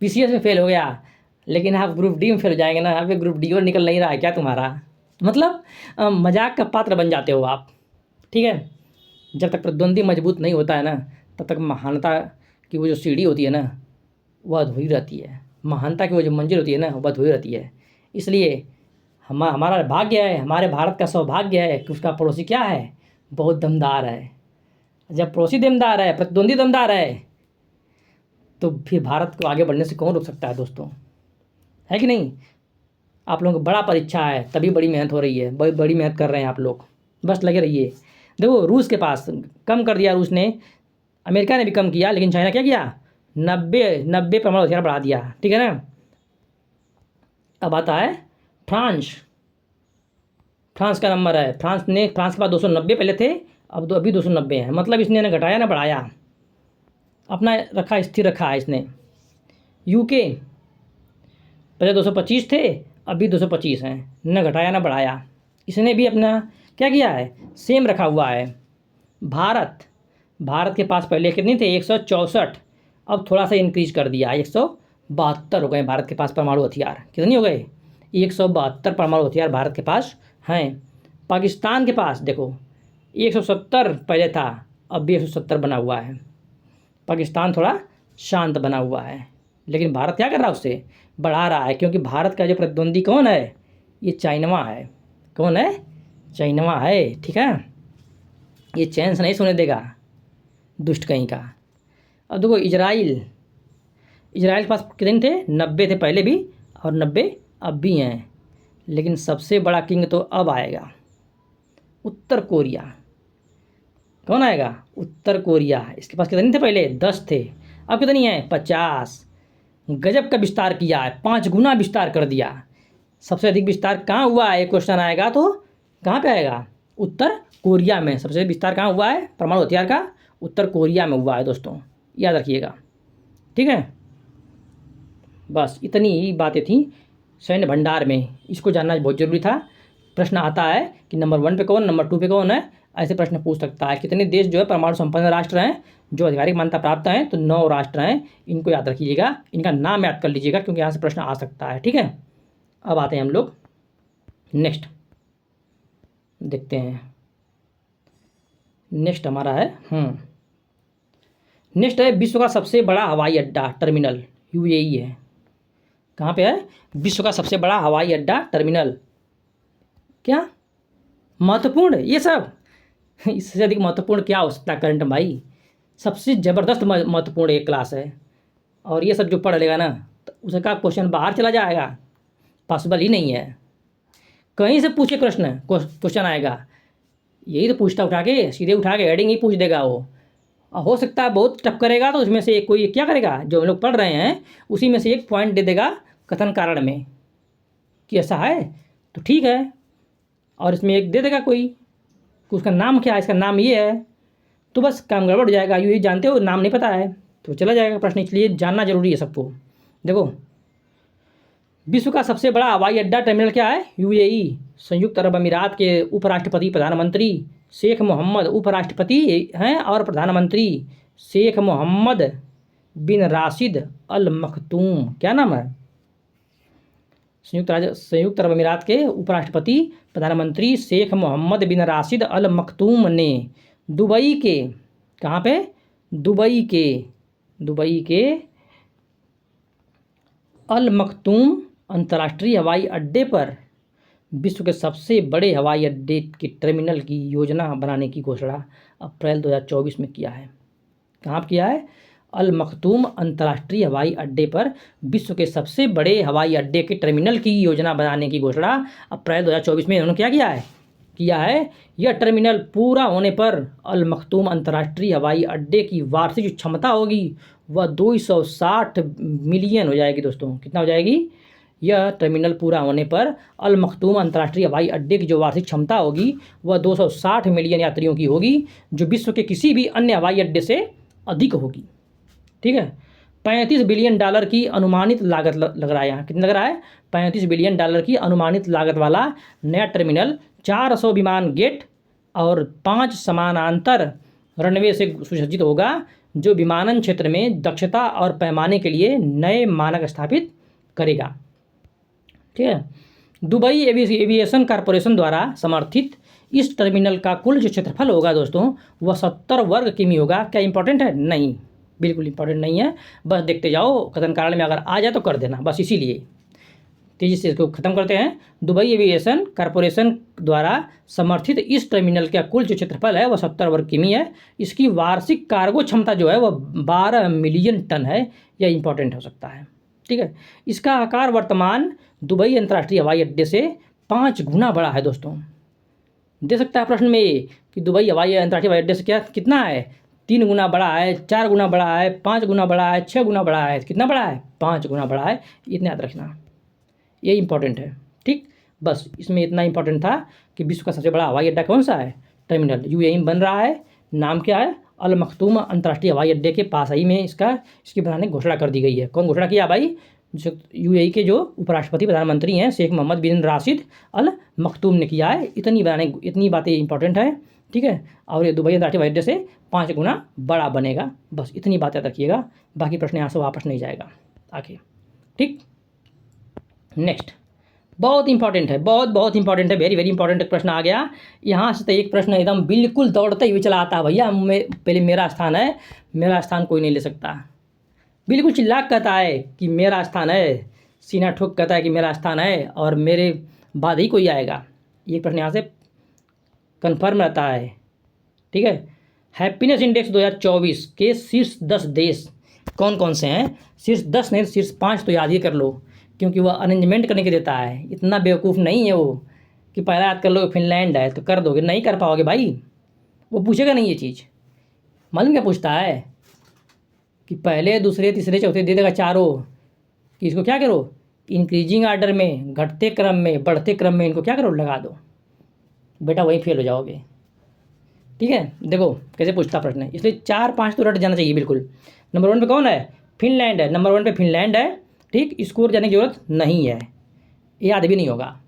PCS में फेल हो गया। लेकिन आप ग्रुप डी में फेल हो जाएंगे ना, आप ग्रुप डी और निकल नहीं रहा है क्या तुम्हारा? मतलब मजाक का पात्र बन जाते हो आप। ठीक है, जब तक प्रतिद्वंदी मजबूत नहीं होता है ना, तब तक महानता की वो जो सीढ़ी होती है ना, वह अधूरी रहती है। महानता की वो जो मंजिल होती है ना, वह अधूरी रहती है। इसलिए हमारा भाग्य है, हमारे भारत का सौभाग्य है कि उसका पड़ोसी क्या है? बहुत दमदार है। जब पड़ोसी दमदार है, प्रतिद्वंदी दमदार है, तो फिर भारत को आगे बढ़ने से कौन रोक सकता है दोस्तों? है कि नहीं? आप लोगों को बड़ा परीक्षा है, तभी बड़ी मेहनत हो रही है, बड़ी बड़ी मेहनत कर रहे हैं आप लोग, बस लगे रहिए। देखो, रूस के पास कम कर दिया रूस ने, अमेरिका ने भी कम किया, लेकिन चाइना क्या किया? 90 परमाणु हथियार बढ़ा दिया। ठीक है ना। अब आता है फ्रांस। फ्रांस का नंबर है, फ्रांस के पास 290 पहले थे, अब अभी 290 हैं। मतलब इसने ना घटाया ना बढ़ाया, अपना रखा, स्थिर रखा है इसने। यूके पहले 225 थे, अभी 225 हैं, न घटाया ना बढ़ाया। इसने भी अपना क्या किया है? सेम रखा हुआ है। भारत के पास पहले कितनी थे? 164, अब थोड़ा सा इंक्रीज कर दिया, 172 हो गए भारत के पास परमाणु हथियार। कितनी हो गए? 172 परमाणु हथियार भारत के पास हैं। पाकिस्तान के पास देखो 170 पहले था, अब भी 170 बना हुआ है। पाकिस्तान थोड़ा शांत बना हुआ है, लेकिन भारत क्या कर रहा है? उससे बढ़ा रहा है, क्योंकि भारत का जो प्रतिद्वंदी कौन है? ये चाइनवा है। कौन है? चाइनवा है। ठीक है, ये चैन से नहीं सोने देगा, दुष्ट कहीं का। अब देखो इजराइल के पास कितने थे? 90 थे पहले भी, और 90 अब भी हैं। लेकिन सबसे बड़ा किंग तो अब आएगा, उत्तर कोरिया। कौन आएगा? उत्तर कोरिया। इसके पास कितने थे पहले? 10 थे, अब कितनी है? 50। गजब का विस्तार किया है, 5 गुना विस्तार कर दिया। सबसे अधिक विस्तार कहाँ हुआ है? एक क्वेश्चन आएगा तो कहाँ पे आएगा? उत्तर कोरिया में। सबसे विस्तार कहाँ हुआ है परमाणु हथियार का? उत्तर कोरिया में हुआ है दोस्तों, याद रखिएगा। ठीक है, बस इतनी ही बातें थी सैन्य भंडार में, इसको जानना बहुत जरूरी था। प्रश्न आता है कि नंबर 1 पे कौन, नंबर 2 पे कौन है, ऐसे प्रश्न पूछ सकता है। कितने देश जो है परमाणु संपन्न राष्ट्र हैं, जो आधिकारिक मान्यता प्राप्त हैं? तो 9 राष्ट्र हैं। इनको याद रखिएगा, इनका नाम याद कर लीजिएगा, क्योंकि यहाँ से प्रश्न आ सकता है। ठीक है, अब आते हैं हम लोग नेक्स्ट, देखते हैं। नेक्स्ट हमारा है नेक्स्ट है विश्व का सबसे बड़ा हवाई अड्डा टर्मिनल, UAE है। कहाँ पे है? विश्व का सबसे बड़ा हवाई अड्डा टर्मिनल। क्या महत्वपूर्ण ये सब? इससे अधिक महत्वपूर्ण क्या हो सकता है करंट भाई? सबसे ज़बरदस्त महत्वपूर्ण एक क्लास है, और ये सब जो पढ़ लेगा ना, तो उसका क्वेश्चन बाहर चला जाएगा, पॉसिबल ही नहीं है। कहीं से पूछे क्वेश्चन आएगा, यही तो पूछता, उठा के सीधे उठा के हेडिंग ही पूछ देगा वो। हो सकता है बहुत टफ करेगा तो उसमें से एक कोई क्या करेगा, जो हम लोग पढ़ रहे हैं उसी में से एक पॉइंट दे देगा कथन कारण में कि ऐसा है, तो ठीक है। और इसमें एक दे देगा कोई कि उसका नाम क्या है, इसका नाम ये है, तो बस काम गड़बड़ हो जाएगा। यूएई जानते हो, नाम नहीं पता है तो चला जाएगा प्रश्न, इसलिए जानना जरूरी है सबको। देखो, विश्व का सबसे बड़ा हवाई अड्डा टर्मिनल क्या है? यूएई, संयुक्त अरब अमीरात के उपराष्ट्रपति प्रधानमंत्री शेख मोहम्मद, उपराष्ट्रपति हैं और प्रधानमंत्री शेख मोहम्मद बिन राशिद अल मखतूम, क्या नाम है? संयुक्त अरब अमीरात के उपराष्ट्रपति प्रधानमंत्री शेख मोहम्मद बिन राशिद अल मखतूम ने दुबई के, कहाँ पे? दुबई के अल मखतूम अंतर्राष्ट्रीय हवाई अड्डे पर विश्व के सबसे बड़े हवाई अड्डे के टर्मिनल की योजना बनाने की घोषणा अप्रैल 2024 में किया है। कहाँ किया है? अल मखतूम अंतर्राष्ट्रीय हवाई अड्डे पर विश्व के सबसे बड़े हवाई अड्डे के टर्मिनल की योजना बनाने की घोषणा अप्रैल 2024 में उन्होंने क्या किया है। यह टर्मिनल पूरा होने पर अल मखतूम अंतर्राष्ट्रीय हवाई अड्डे की वार्षिक जो क्षमता होगी वह 260 मिलियन हो जाएगी। दोस्तों, कितना हो जाएगी? यह टर्मिनल पूरा होने पर अल मखतूम अंतर्राष्ट्रीय हवाई अड्डे की जो वार्षिक क्षमता होगी वह 260 मिलियन यात्रियों की होगी, जो विश्व के किसी भी अन्य हवाई अड्डे से अधिक होगी। ठीक है। $35 बिलियन की अनुमानित लागत लग रहा है यहाँ। कितना लग रहा है? $35 बिलियन की अनुमानित लागत वाला नया टर्मिनल 400 विमान गेट और 5 समानांतर रनवे से सुसज्जित होगा, जो विमानन क्षेत्र में दक्षता और पैमाने के लिए नए मानक स्थापित करेगा। ठीक है। दुबई एविएशन कॉरपोरेशन द्वारा समर्थित इस टर्मिनल का कुल जो क्षेत्रफल होगा दोस्तों वह 70 वर्ग किमी होगा। क्या इंपॉर्टेंट है? नहीं, बिल्कुल इंपॉर्टेंट नहीं है, बस देखते जाओ, कथन कारण में अगर आ जाए तो कर देना, बस इसीलिए तेज़ी से इसको ख़त्म करते हैं। दुबई एविएशन कॉरपोरेशन द्वारा समर्थित इस टर्मिनल का कुल जो क्षेत्रफल है वह 70 वर्ग किमी है। इसकी वार्षिक कार्गो क्षमता जो है वह 12 मिलियन टन है। यह इंपॉर्टेंट हो सकता है। ठीक है। इसका आकार वर्तमान दुबई अंतर्राष्ट्रीय हवाई अड्डे से 5 गुना बड़ा है। दोस्तों, दे सकता है प्रश्न में कि दुबई अंतर्राष्ट्रीय हवाई अड्डे से कितना है? 3 गुना बड़ा है, 4 गुना बड़ा है, 5 गुना बड़ा है, 6 गुना बड़ा है। कितना बड़ा है? 5 गुना बड़ा है। इतना याद रखना, ये इंपॉर्टेंट है। ठीक, बस इसमें इतना इंपॉर्टेंट था कि विश्व का सबसे बड़ा हवाई अड्डा कौन सा है? टर्मिनल यूएई में बन रहा है। नाम क्या है? अल मखतूम अंतर्राष्ट्रीय हवाई अड्डे के पास ही में इसकी बनाने की घोषणा कर दी गई है। कौन घोषणा किया भाई? जो यूएई के जो उपराष्ट्रपति प्रधानमंत्री हैं शेख मोहम्मद बिन राशिद अल मखतूम ने किया है। इतनी बातें इंपॉर्टेंट है। ठीक है। और ये दुबई अंतर्राष्ट्रीय हवाई अड्डे से 5 गुना बड़ा बनेगा। बस इतनी बात याद रखिएगा, बाकी प्रश्न यहाँ से वापस नहीं जाएगा आगे। ठीक, नेक्स्ट बहुत इंपॉर्टेंट है, बहुत इंपॉर्टेंट है, वेरी वेरी इंपॉर्टेंट प्रश्न आ गया यहाँ से। तो एक प्रश्न एकदम बिल्कुल दौड़ते हुए चला आता है भैया, पहले मेरा स्थान है, मेरा स्थान कोई नहीं ले सकता। बिल्कुल चिल्ला कहता है कि मेरा स्थान है, सीना ठोक कहता है कि मेरा स्थान है और मेरे बाद ही कोई आएगा। ये प्रश्न यहाँ से कन्फर्म रहता है। ठीक है। हैप्पीनेस इंडेक्स 2024 के शीर्ष 10 देश कौन कौन से हैं? शीर्ष 10 नहीं, शीर्ष 5 तो याद ही कर लो, क्योंकि वह अरेंजमेंट करने के देता है। इतना बेवकूफ़ नहीं है वो कि पहला याद कर लोगे फिनलैंड है तो कर दोगे, नहीं कर पाओगे भाई। वो पूछेगा नहीं ये चीज़। मालूम क्या पूछता है? कि पहले दूसरे तीसरे चौथे दे देगा चारों, कि इसको क्या करो, इंक्रीजिंग आर्डर में, घटते क्रम में, बढ़ते क्रम में इनको क्या करो, लगा दो। बेटा वहीं फेल हो जाओगे। ठीक है। देखो कैसे पूछता प्रश्न है, इसलिए 4-5 तो रट जाना चाहिए बिल्कुल। नंबर 1 पे कौन है? फिनलैंड है। नंबर 1 पे फिनलैंड है। ठीक, स्कोर जाने की जरूरत नहीं है, याद भी नहीं होगा,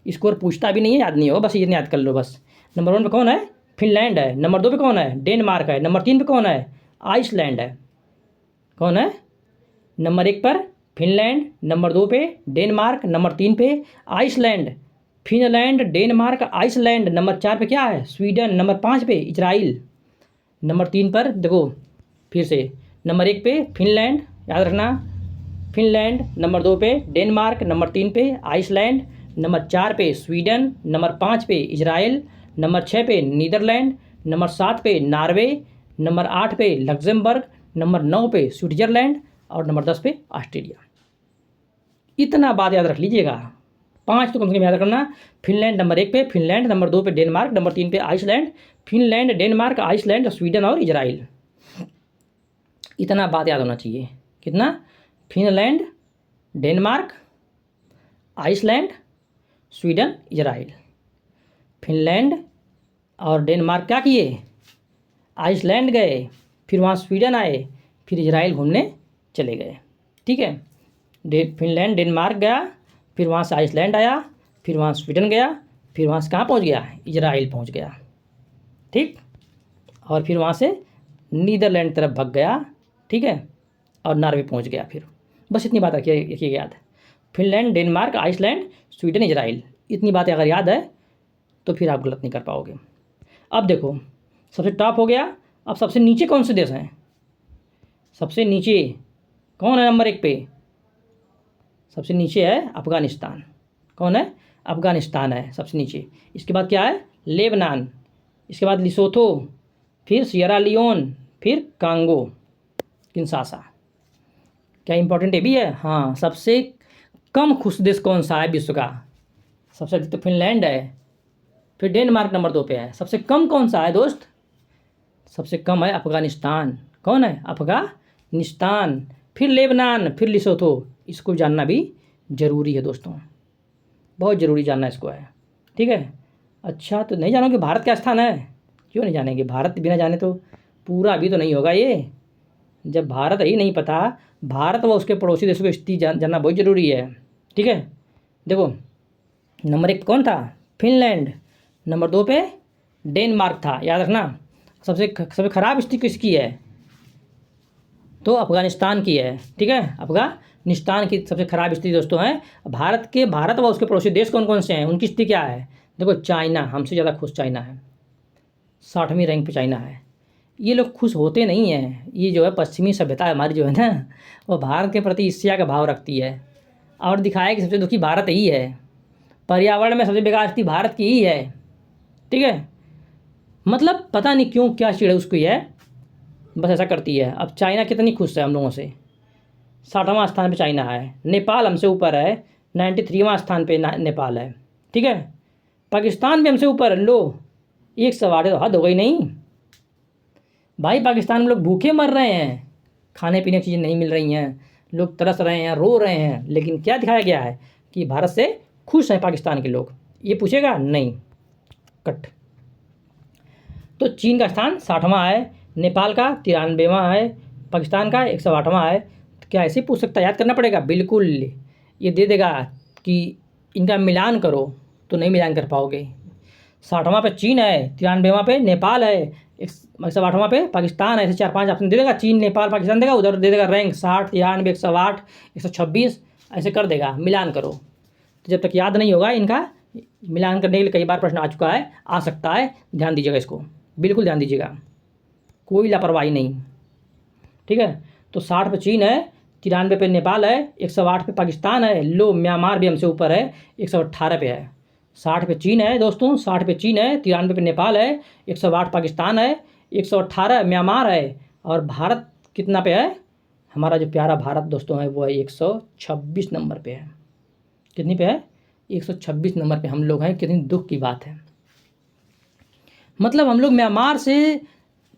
स्कोर पूछता भी नहीं है, याद नहीं होगा, बस ये याद कर लो बस। नंबर 1 पे कौन है? फिनलैंड है। नंबर 2 पे कौन है? डेनमार्क है। नंबर 3 पे कौन है? आइसलैंड है। कौन है? नंबर 1 पर फिनलैंड, नंबर 2 पे डेनमार्क, नंबर 3 पे Iceland. Finland, Denmark, Iceland. Number 4 पे क्या है? स्वीडन। नंबर 5 पे इजराइल। नंबर 3 पर देखो फिर से, नंबर 1 पे फिनलैंड, याद रखना फिनलैंड, नंबर 2 पे डेनमार्क, नंबर 3 पे आइसलैंड, नंबर 4 पे स्वीडन, नंबर 5 पे इजराइल, नंबर 6 पे नीदरलैंड, नंबर 7 पे नॉर्वे, नंबर 8 पे लग्जमबर्ग, नंबर 9 पे स्विट्जरलैंड और नंबर 10 पे ऑस्ट्रेलिया। इतना बात याद रख लीजिएगा, 5 तो कम से कम याद रखना। फिनलैंड नंबर 1 पे, फिनलैंड नंबर 2 पे डेनमार्क, नंबर 3 पे Iceland, Finland, Denmark, Iceland, Sweden और इजराइल। इतना बात याद होना चाहिए। कितना? Finland, Denmark, Iceland, Sweden, Israel. Finland और डेनमार्क क्या किए? आइसलैंड गए, फिर वहाँ स्वीडन आए, फिर इजराइल घूमने चले गए। ठीक है, फिनलैंड डेनमार्क गया, फिर वहाँ से आइसलैंड आया, फिर वहाँ स्वीडन गया, फिर वहाँ से कहाँ पहुँच गया? इजराइल पहुँच गया। ठीक, और फिर वहाँ से नीदरलैंड तरफ भग गया। ठीक है, और नॉर्वे पहुँच गया। फिर बस इतनी बात रखिए याद। Finland, Denmark, Iceland, Sweden, Israel, इतनी बातें अगर याद है तो फिर आप गलत नहीं कर पाओगे। अब देखो, सबसे टॉप हो गया। अब सबसे नीचे कौन से देश हैं? सबसे नीचे कौन है नंबर 1 पे? सबसे नीचे है अफ़गानिस्तान। कौन है? अफ़गानिस्तान है सबसे नीचे। इसके बाद क्या है? लेबनान, इसके बाद लिसोथो, फिर सियरा लियोन, फिर कांगो किंशासा। क्या इंपॉर्टेंट ये भी है? हाँ, सबसे कम खुश देश कौन सा है विश्व का? सबसे अधिक तो फिनलैंड है, फिर डेनमार्क नंबर 2 पे है। सबसे कम कौन सा है दोस्त? सबसे कम है अफ़गानिस्तान। कौन है? अफ़गानिस्तान, फिर लेबनान, फिर लिसोथो। इसको जानना भी ज़रूरी है दोस्तों, बहुत ज़रूरी जानना इसको है। ठीक है, अच्छा तो नहीं जानोगे भारत क्या स्थान है? क्यों नहीं जानेंगे? भारत बिना जाने तो पूरा भी तो नहीं होगा ये। जब भारत ही नहीं पता, भारत व उसके पड़ोसी देशों की स्थिति जानना बहुत ज़रूरी है। ठीक है, देखो नंबर 1 कौन था? फिनलैंड, नंबर 2 पे डेनमार्क था, याद रखना। सबसे खराब स्थिति किसकी है? तो अफ़गानिस्तान की है। ठीक है, अफ़गानिस्तान की सबसे खराब स्थिति दोस्तों है। भारत व उसके पड़ोसी देश कौन कौन से हैं, उनकी स्थिति क्या है? देखो, चाइना हमसे ज़्यादा खुश चाइना है, 60वीं रैंक पे चाइना है। ये लोग खुश होते नहीं हैं। ये जो है पश्चिमी सभ्यता हमारी जो है ना, वो भारत के प्रति ईर्ष्या का भाव रखती है और दिखाया कि सबसे दुखी भारत ही है। पर्यावरण में सबसे बेकार स्थिति भारत की ही है। ठीक है, मतलब पता नहीं क्यों क्या चिढ़ उसको है, बस ऐसा करती है। अब चाइना कितनी खुश है हम लोगों से, 60वां स्थान पे चाइना है। नेपाल हमसे ऊपर है, 93वां स्थान पे नेपाल है। ठीक है, पाकिस्तान भी हमसे ऊपर है। लो, 108 तो हद हो गई नहीं भाई। पाकिस्तान में लोग भूखे मर रहे हैं, खाने पीने की चीज़ें नहीं मिल रही हैं, लोग तरस रहे हैं, रो रहे हैं, लेकिन क्या दिखाया गया है कि भारत से खुश हैं पाकिस्तान के लोग। ये पूछेगा नहीं, कट। तो चीन का स्थान 60वां है, नेपाल का 93वां है, पाकिस्तान का 108वां है। तो क्या ऐसे पूछ सकता है? याद करना पड़ेगा। बिल्कुल ये दे देगा कि इनका मिलान करो, तो नहीं मिलान कर पाओगे। 60वां पे चीन है, 93वां पे नेपाल है, 108वां पे पाकिस्तान है। ऐसे 4-5 ऑप्शन दे देगा, चीन, नेपाल, पाकिस्तान देगा, उधर दे देगा रैंक 60, 93, 108, 126, ऐसे कर देगा मिलान करो। तो जब तक याद नहीं होगा इनका मिलान करने के लिए कई बार प्रश्न आ चुका है, आ सकता है, ध्यान दीजिएगा इसको, बिल्कुल ध्यान दीजिएगा, कोई लापरवाही नहीं। ठीक है, तो 60 पे चीन है, 93 पे नेपाल है, 108 पे पाकिस्तान है। लो, म्यांमार भी हमसे ऊपर है, 118 पे है। 60 पे चीन है दोस्तों, 60 पे चीन है, 93 पे नेपाल है, 108 पाकिस्तान है, 118 म्यांमार है। और भारत कितना पे है? हमारा जो प्यारा भारत दोस्तों है वो है 126 नंबर पे है। कितनी पे है? 126 नंबर पे हम लोग हैं। कितनी दुख की बात है, मतलब हम लोग म्यांमार से,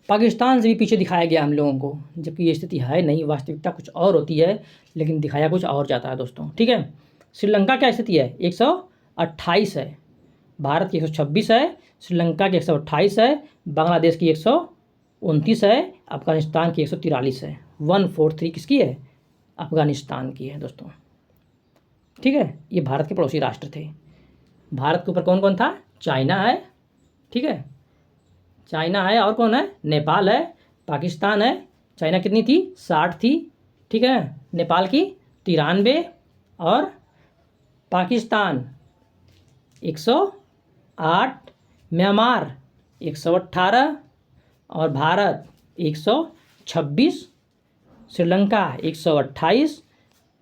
पाकिस्तान से भी पीछे दिखाया गया हम लोगों को, जबकि ये स्थिति है नहीं, वास्तविकता कुछ और होती है, लेकिन दिखाया कुछ और जाता है दोस्तों। ठीक है, श्रीलंका क्या स्थिति है? 128 है, भारत की 126 है, श्रीलंका की 128 है, बांग्लादेश की 129 है, अफगानिस्तान की 143 है। 143 किसकी है? अफगानिस्तान की है दोस्तों। ठीक है, ये भारत के पड़ोसी राष्ट्र थे। भारत के ऊपर कौन कौन था? चाइना है, ठीक है, चाइना है, और कौन है? नेपाल है, पाकिस्तान है। चाइना कितनी थी? 60 थी, ठीक है, नेपाल की 93 और पाकिस्तान 108, म्यांमार 118 और भारत 126, श्रीलंका 128,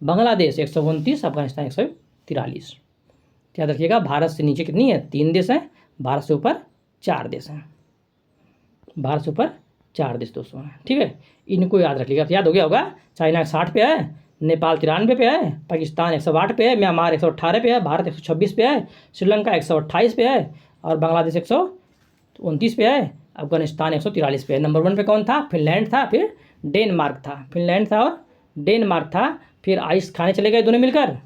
बांग्लादेश 129, अफगानिस्तान 143। याद रखिएगा, भारत से नीचे कितनी है? 3 देश हैं, भारत से ऊपर 4 देश हैं, भारत से ऊपर 4 देश दोस्तों हैं। ठीक है, इनको याद रखिएगा। याद हो गया होगा, चाइना 60 पे है, नेपाल 93 पे है, पाकिस्तान 108 पे है, म्यांमार 118 पे है, भारत 126 पे है, श्रीलंका 128 पे है और बांग्लादेश 129 पे है, अफगानिस्तान 143 पे है। नंबर 1 पे कौन था? फिनलैंड था, फिर डेनमार्क था। फिनलैंड था और डेनमार्क था, फिर आइस खाने चले गए दोनों मिलकर,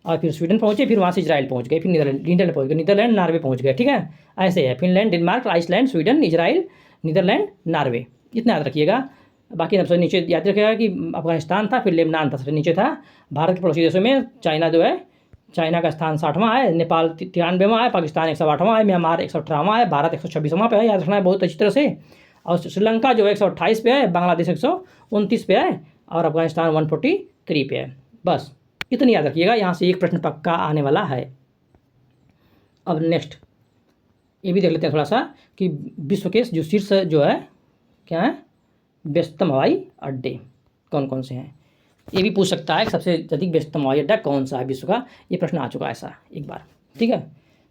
और फिर स्वीडन पहुंचे, फिर वहाँ से इजराइल पहुंच गए, फिर नीदरलैंड पहुंच गए, नीदरलैंड नॉर्वे पहुंच गए। ठीक है, ऐसे है Finland, Denmark, Iceland, Sweden, Israel, Netherland, Norway. इतना याद रखिएगा। बाकी सबसे नीचे याद रखिएगा कि अफगानिस्तान था, फिर लेबनान था, सबसे नीचे था। भारत के पड़ोसी देशों में चाइना जो है, चाइना का स्थान 60वां है, नेपाल 93वां है, पाकिस्तान 108वां है, म्यांमार 118वां है, भारत 126वां पे है, याद रखना है बहुत अच्छी तरह से। और श्रीलंका जो है 128 पे है, बांग्लादेश 129 पे है और अफगानिस्तान 143 पे है। बस इतनी याद रखिएगा, यहाँ से एक प्रश्न पक्का आने वाला है। अब नेक्स्ट ये भी देख लेते हैं थोड़ा सा कि विश्व के जो शीर्ष जो है क्या है, व्यस्तम हवाई अड्डे कौन कौन से हैं। ये भी पूछ सकता है सबसे अधिक व्यस्तम हवाई अड्डा कौन सा है विश्व का, ये प्रश्न आ चुका है ऐसा एक बार। ठीक है,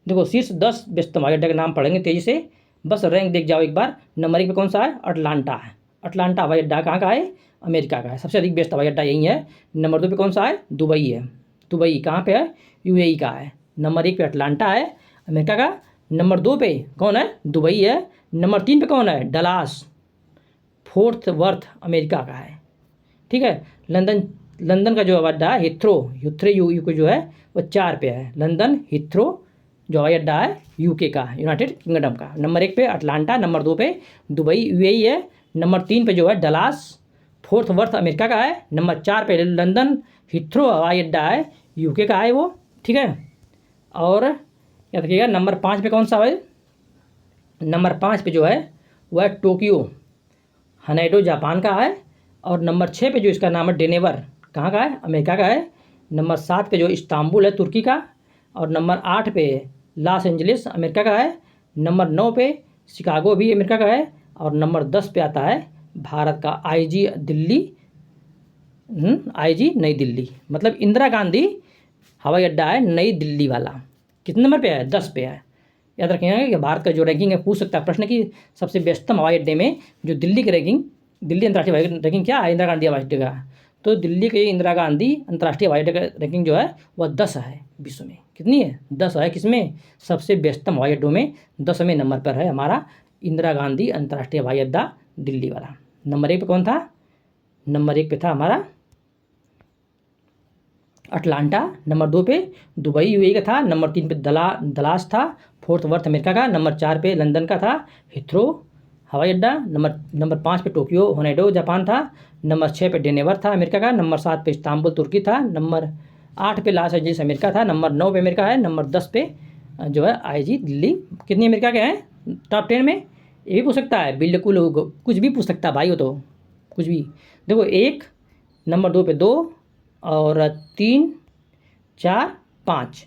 देखो शीर्ष 10 व्यस्तम हवाई अड्डा के नाम पढ़ेंगे तेजी से, बस रैंक देख जाओ एक बार। नंबर 1 पे कौन सा है? अटलांटा है। अटलांटा हवाई अड्डा कहाँ का है? अमेरिका का है, सबसे अधिक व्यस्त हवाई अड्डा यही है। नंबर 2 पे कौन सा है? दुबई है। दुबई कहाँ पे है? यूएई का है। नंबर 1 पे अटलांटा है अमेरिका का, नंबर 2 पे कौन है? दुबई है। नंबर 3 पे कौन है? डलास फोर्ट वर्थ अमेरिका का है। ठीक है, लंदन का जो हवाई अड्डा है हिथ्रो यू जो है वो 4 पे है। लंदन हिथ्रो जो हवाई अड्डा है यूके का, यूनाइटेड किंगडम का। नंबर 1 पे अटलांटा, नंबर 2 पे दुबई यूएई है, नंबर 3 पे जो है डलास फोर्ट वर्थ अमेरिका का है, नंबर 4 पे लंदन हिथ्रो हवाई अड्डा है यूके का है वो। ठीक है, और याद रखिएगा नंबर 5 पे कौन सा है? नंबर 5 पे जो है वह टोक्यो हनैडो जापान का है, और नंबर 6 पे जो इसका नाम है डेनेवर कहाँ का है? अमेरिका का है। नंबर 7 पे जो इस्तांबुल है तुर्की का, और नंबर 8 पे लॉस एंजलिस अमेरिका का है। नंबर 9 पे शिकागो भी अमेरिका का है, और नंबर 10 पे आता है भारत का आईजी दिल्ली, आईजी नई दिल्ली, मतलब इंदिरा गांधी हवाई अड्डा है नई दिल्ली वाला। कितने नंबर पे है? 10 पे है। याद रखिएगा कि भारत का जो रैंकिंग है, पूछ सकता है प्रश्न कि सबसे व्यस्तम हवाई अड्डे में जो दिल्ली की रैंकिंग, दिल्ली अंतर्राष्ट्रीय हवाई रैंकिंग क्या है? इंदिरा गांधी हवाई अड्डे का। तो दिल्ली के इंदिरा गांधी अंतर्राष्ट्रीय हवाई अड्डे का रैंकिंग जो है वह 10 है विश्व में। कितनी है? 10 है। किसमें? सबसे व्यस्तम हवाई अड्डों में 10वें नंबर पर है हमारा इंदिरा गांधी अंतर्राष्ट्रीय हवाई अड्डा दिल्ली वाला। नंबर 1 पे कौन था? नंबर 1 पे था हमारा अटलांटा, नंबर 2 पे दुबई यूएई का था, नंबर 3 पे दलास था फोर्ट वर्थ अमेरिका का, नंबर 4 पे लंदन का था हिथ्रो हवाई अड्डा, नंबर 5 पे टोक्यो होनैडो जापान था, नंबर 6 पे डेनेवर था अमेरिका का, नंबर 7 पे इस्तांबुल तुर्की था, नंबर 8 पे लॉस एंजलिस अमेरिका था, नंबर 9 पे अमेरिका है, नंबर 10 पे जो है आईजी दिल्ली। कितनी अमेरिका के हैं टॉप 10 में? ये भी पूछ सकता है, बिल्कुल कुछ भी पूछ सकता है भाई, वो तो कुछ भी। देखो 1, नंबर 2 पे 2 और 3, 4, 5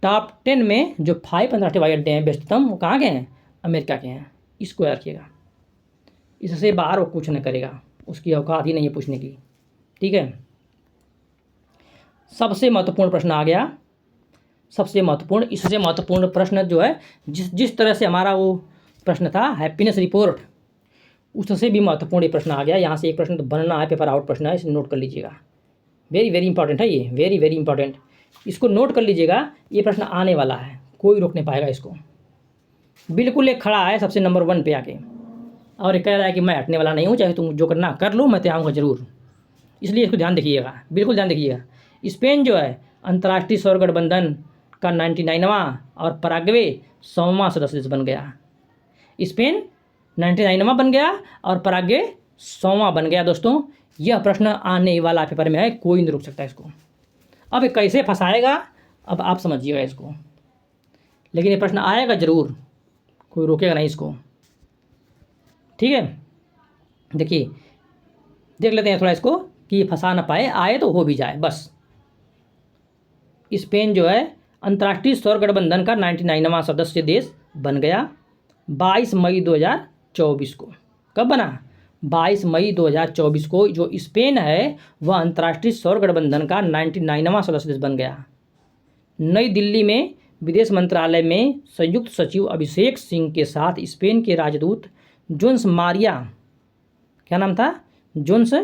टॉप 10 में जो 5 अंतर्राष्ट्रीय हवाई अड्डे हैं व्यस्ततम, वो कहाँ के हैं? अमेरिका के हैं। इसको याद रखिएगा, इससे बाहर वो कुछ नहीं करेगा, उसकी औकात ही नहीं है पूछने की। ठीक है, सबसे महत्वपूर्ण प्रश्न आ गया, सबसे महत्वपूर्ण। इससे महत्वपूर्ण प्रश्न जो है, जिस तरह से हमारा वो प्रश्न था हैप्पीनेस रिपोर्ट, उससे भी महत्वपूर्ण ये प्रश्न आ गया। यहाँ से एक प्रश्न तो बनना है, पेपर आउट प्रश्न है, इसे नोट कर लीजिएगा। वेरी वेरी इंपॉर्टेंट है ये, वेरी वेरी इंपॉर्टेंट। इसको नोट कर लीजिएगा, ये प्रश्न आने वाला है, कोई रोक नहीं पाएगा इसको। बिल्कुल एक खड़ा है सबसे नंबर 1 पे आके, और ये कह रहा है कि मैं हटने वाला नहीं हूँ, चाहे तुम जो करना कर लो, मैं तो आऊँगा ज़रूर। इसलिए इसको ध्यान रखिएगा, बिल्कुल ध्यान रखिएगा। स्पेन जो है अंतर्राष्ट्रीय सौर गठबंधन का 99वां और पराग्वे 100वां सदस्य देश बन गया। स्पेन 99वां बन गया और पराग्वे 100वां बन गया। दोस्तों, यह प्रश्न आने वाला पेपर में है, कोई नहीं रुक सकता इसको। अब ये कैसे फंसाएगा, अब आप समझिएगा इसको, लेकिन ये प्रश्न आएगा ज़रूर, कोई रोकेगा नहीं इसको। ठीक है, देखिए देख लेते हैं थोड़ा इसको कि ये फंसा ना पाए, आए तो हो भी जाए बस। स्पेन जो है अंतर्राष्ट्रीय सौर गठबंधन का 99वां सदस्य देश बन गया 22 मई 2024 को। कब बना? 22 मई 2024 को जो स्पेन है वह अंतर्राष्ट्रीय सौर गठबंधन का 99वां सदस्य देश बन गया। नई दिल्ली में विदेश मंत्रालय में संयुक्त सचिव अभिषेक सिंह के साथ स्पेन के राजदूत जोन्स मारिया, क्या नाम था? जोन्स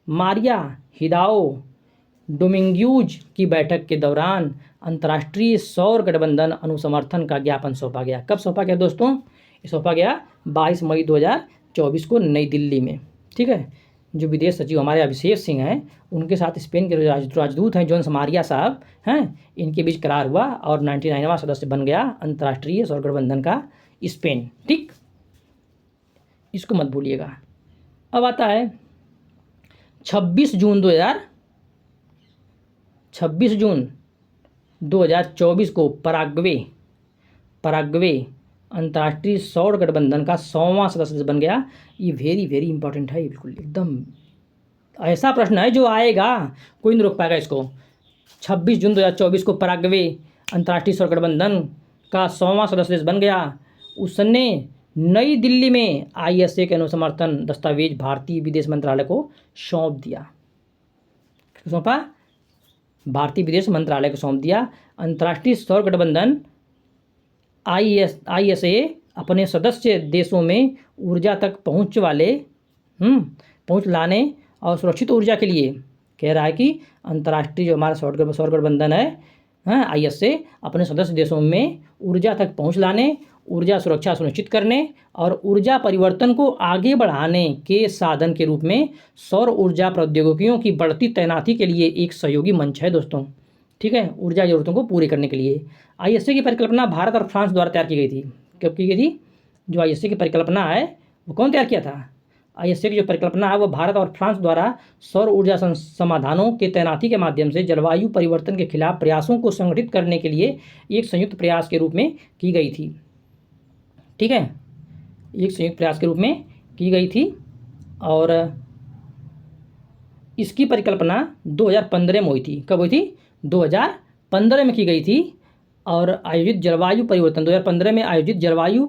मारिया हिदाओ डोमिंग्यूज की बैठक के दौरान अंतर्राष्ट्रीय सौर गठबंधन अनुसमर्थन का ज्ञापन सौंपा गया। कब सौंपा गया दोस्तों? ये सौंपा गया 22 मई 2024 को नई दिल्ली में। ठीक है, जो विदेश सचिव हमारे अभिषेक सिंह हैं, उनके साथ स्पेन के राजदूत हैं जॉन समारिया साहब हैं, इनके बीच करार हुआ और 99वां सदस्य बन गया अंतर्राष्ट्रीय सौर गठबंधन का स्पेन। ठीक, इसको मत भूलिएगा। अब आता है 26 जून 2024 को पराग्वे अंतर्राष्ट्रीय सौर गठबंधन का 100वां सदस्य बन गया। ये वेरी वेरी इंपॉर्टेंट है, बिल्कुल एकदम ऐसा प्रश्न है जो आएगा, कोई नहीं रोक पाएगा इसको। 26 जून 2024 को पराग्वे अंतर्राष्ट्रीय सौर गठबंधन का 100वां सदस्य बन गया। उसने नई दिल्ली में ISA के अनुसमर्थन दस्तावेज भारतीय विदेश मंत्रालय को सौंप दिया। सौंपा? भारतीय विदेश मंत्रालय को सौंप दिया। अंतर्राष्ट्रीय सौर गठबंधन ISA अपने सदस्य देशों में ऊर्जा तक पहुंच लाने और सुरक्षित ऊर्जा के लिए कह रहा है कि अंतर्राष्ट्रीय जो हमारा सौर गठबंधन है ISA अपने सदस्य देशों में ऊर्जा तक पहुंच लाने, ऊर्जा सुरक्षा सुनिश्चित करने और ऊर्जा परिवर्तन को आगे बढ़ाने के साधन के रूप में सौर ऊर्जा प्रौद्योगिकियों की बढ़ती तैनाती के लिए एक सहयोगी मंच है दोस्तों। ठीक है, ऊर्जा जरूरतों को पूरी करने के लिए ISA की परिकल्पना भारत और फ्रांस द्वारा तैयार की गई थी। कब की गई थी? जो ISA की परिकल्पना है वो कौन तैयार किया था? ISA की जो परिकल्पना है वो भारत और फ्रांस द्वारा सौर ऊर्जा समाधानों के तैनाती के माध्यम से जलवायु परिवर्तन के खिलाफ प्रयासों को संगठित करने के लिए एक संयुक्त प्रयास के रूप में की गई थी। ठीक है, एक संयुक्त प्रयास के रूप में की गई थी और इसकी परिकल्पना 2015 में हुई थी। कब हुई थी? 2015 में की गई थी और आयोजित जलवायु परिवर्तन 2015 में आयोजित जलवायु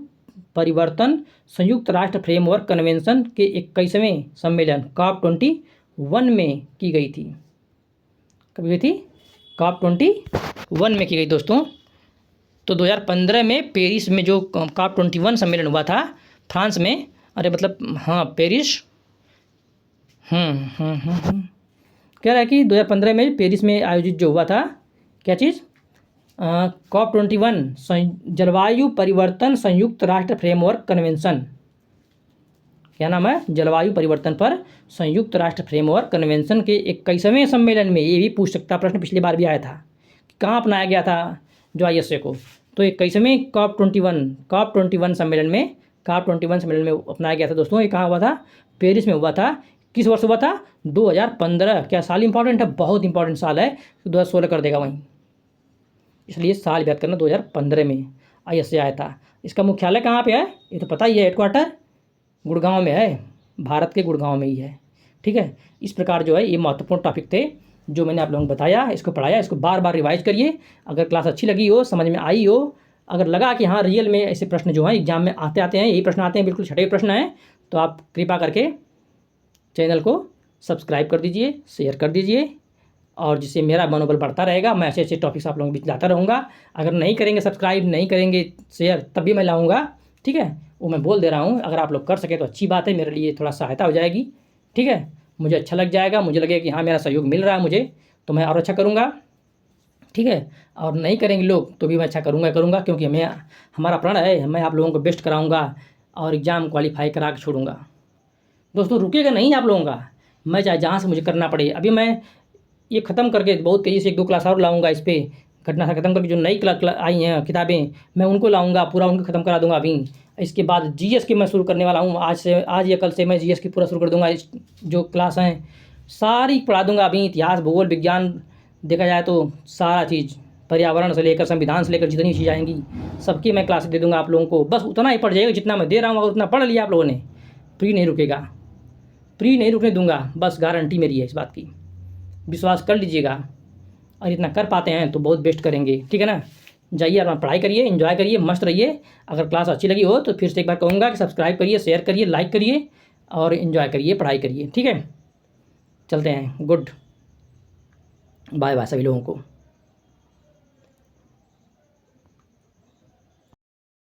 परिवर्तन संयुक्त राष्ट्र फ्रेमवर्क कन्वेंशन के 21वें सम्मेलन COP21 में की गई थी। कब गई थी? COP21 में की गई दोस्तों। तो 2015 में पेरिस में जो COP21 सम्मेलन हुआ था फ्रांस में, पेरिस कह रहा है कि 2015 में पेरिस में आयोजित जो हुआ था, क्या चीज़? COP21 जलवायु परिवर्तन संयुक्त राष्ट्र फ्रेमवर्क कन्वेंशन। क्या नाम है? जलवायु परिवर्तन पर संयुक्त राष्ट्र फ्रेमवर्क कन्वेंशन के 21वें सम्मेलन में। ये भी पूछ सकता प्रश्न, पिछली बार भी आया था, कहाँ अपनाया गया था जो ISA को? तो 21वें COP21 सम्मेलन में अपनाया गया था दोस्तों। ये कहाँ हुआ था? पेरिस में हुआ था। किस वर्ष हुआ था? 2015। क्या साल इंपॉर्टेंट है? बहुत इंपॉर्टेंट साल है, 2016 कर देगा वहीं, इसलिए साल याद करना। 2015 में ISA आया था। इसका मुख्यालय कहाँ पे है? ये तो पता ही है, हेडक्वार्टर गुड़गांव में है, भारत के गुड़गांव में ही है। ठीक है, इस प्रकार जो है ये महत्वपूर्ण टॉपिक थे जो मैंने आप लोगों को बताया, इसको पढ़ाया, इसको बार बार रिवाइज करिए। अगर क्लास अच्छी लगी हो, समझ में आई हो, अगर लगा कि हाँ रियल में ऐसे प्रश्न जो हैं एग्जाम में आते हैं, यही प्रश्न आते हैं, बिल्कुल छठे प्रश्न हैं, तो आप कृपा करके चैनल को सब्सक्राइब कर दीजिए, शेयर कर दीजिए, और जिससे मेरा मनोबल बढ़ता रहेगा। मैं ऐसे ऐसे टॉपिक्स आप लोगों के बीच लाता रहूँगा। अगर नहीं करेंगे सब्सक्राइब, नहीं करेंगे शेयर, तब भी मैं लाऊँगा। ठीक है, वो मैं बोल दे रहा हूँ। अगर आप लोग कर सके तो अच्छी बात है, मेरे लिए थोड़ा सहायता हो जाएगी। ठीक है, मुझे अच्छा लग जाएगा, मुझे लगेगा कि हाँ मेरा सहयोग मिल रहा है मुझे, तो मैं और अच्छा करूँगा। ठीक है, और नहीं करेंगे लोग तो भी मैं अच्छा करूँगा, क्योंकि हमारा प्रण है, मैं आप लोगों को बेस्ट कराऊँगा और एग्ज़ाम क्वालिफाई करा के छोड़ूँगा। दोस्तों रुकेगा नहीं आप लोगों का, मैं चाहे जहाँ से मुझे करना पड़े। अभी मैं ये ख़त्म करके बहुत तेज़ी से 1-2 क्लास और लाऊंगा इस पर, घटना से ख़त्म करके जो नई आई हैं किताबें मैं उनको लाऊंगा, पूरा उनको ख़त्म करा दूंगा। अभी इसके बाद GS की मैं शुरू करने वाला हूँ, आज या कल से मैं GS की पूरा शुरू कर दूंगा। जो क्लास हैं सारी पढ़ा दूंगा। अभी इतिहास, भूगोल, विज्ञान देखा जाए तो सारा चीज़, पर्यावरण से लेकर संविधान से लेकर जितनी चीज़ आएंगी सबकी मैं क्लास दे दूंगा आप लोगों को। बस उतना ही पढ़ जाएगा जितना मैं दे रहा हूँ, अगर उतना पढ़ लिया आप लोगों ने, फ्री नहीं रुकेगा, फ्री नहीं रुकने दूंगा, बस गारंटी मेरी है इस बात की, विश्वास कर लीजिएगा। और इतना कर पाते हैं तो बहुत बेस्ट करेंगे। ठीक है ना, जाइए अपना पढ़ाई करिए, एंजॉय करिए, मस्त रहिए। अगर क्लास अच्छी लगी हो तो फिर से एक बार कहूँगा कि सब्सक्राइब करिए, शेयर करिए, लाइक करिए और एंजॉय करिए, पढ़ाई करिए। ठीक है, चलते हैं। गुड बाय बाय सभी लोगों को।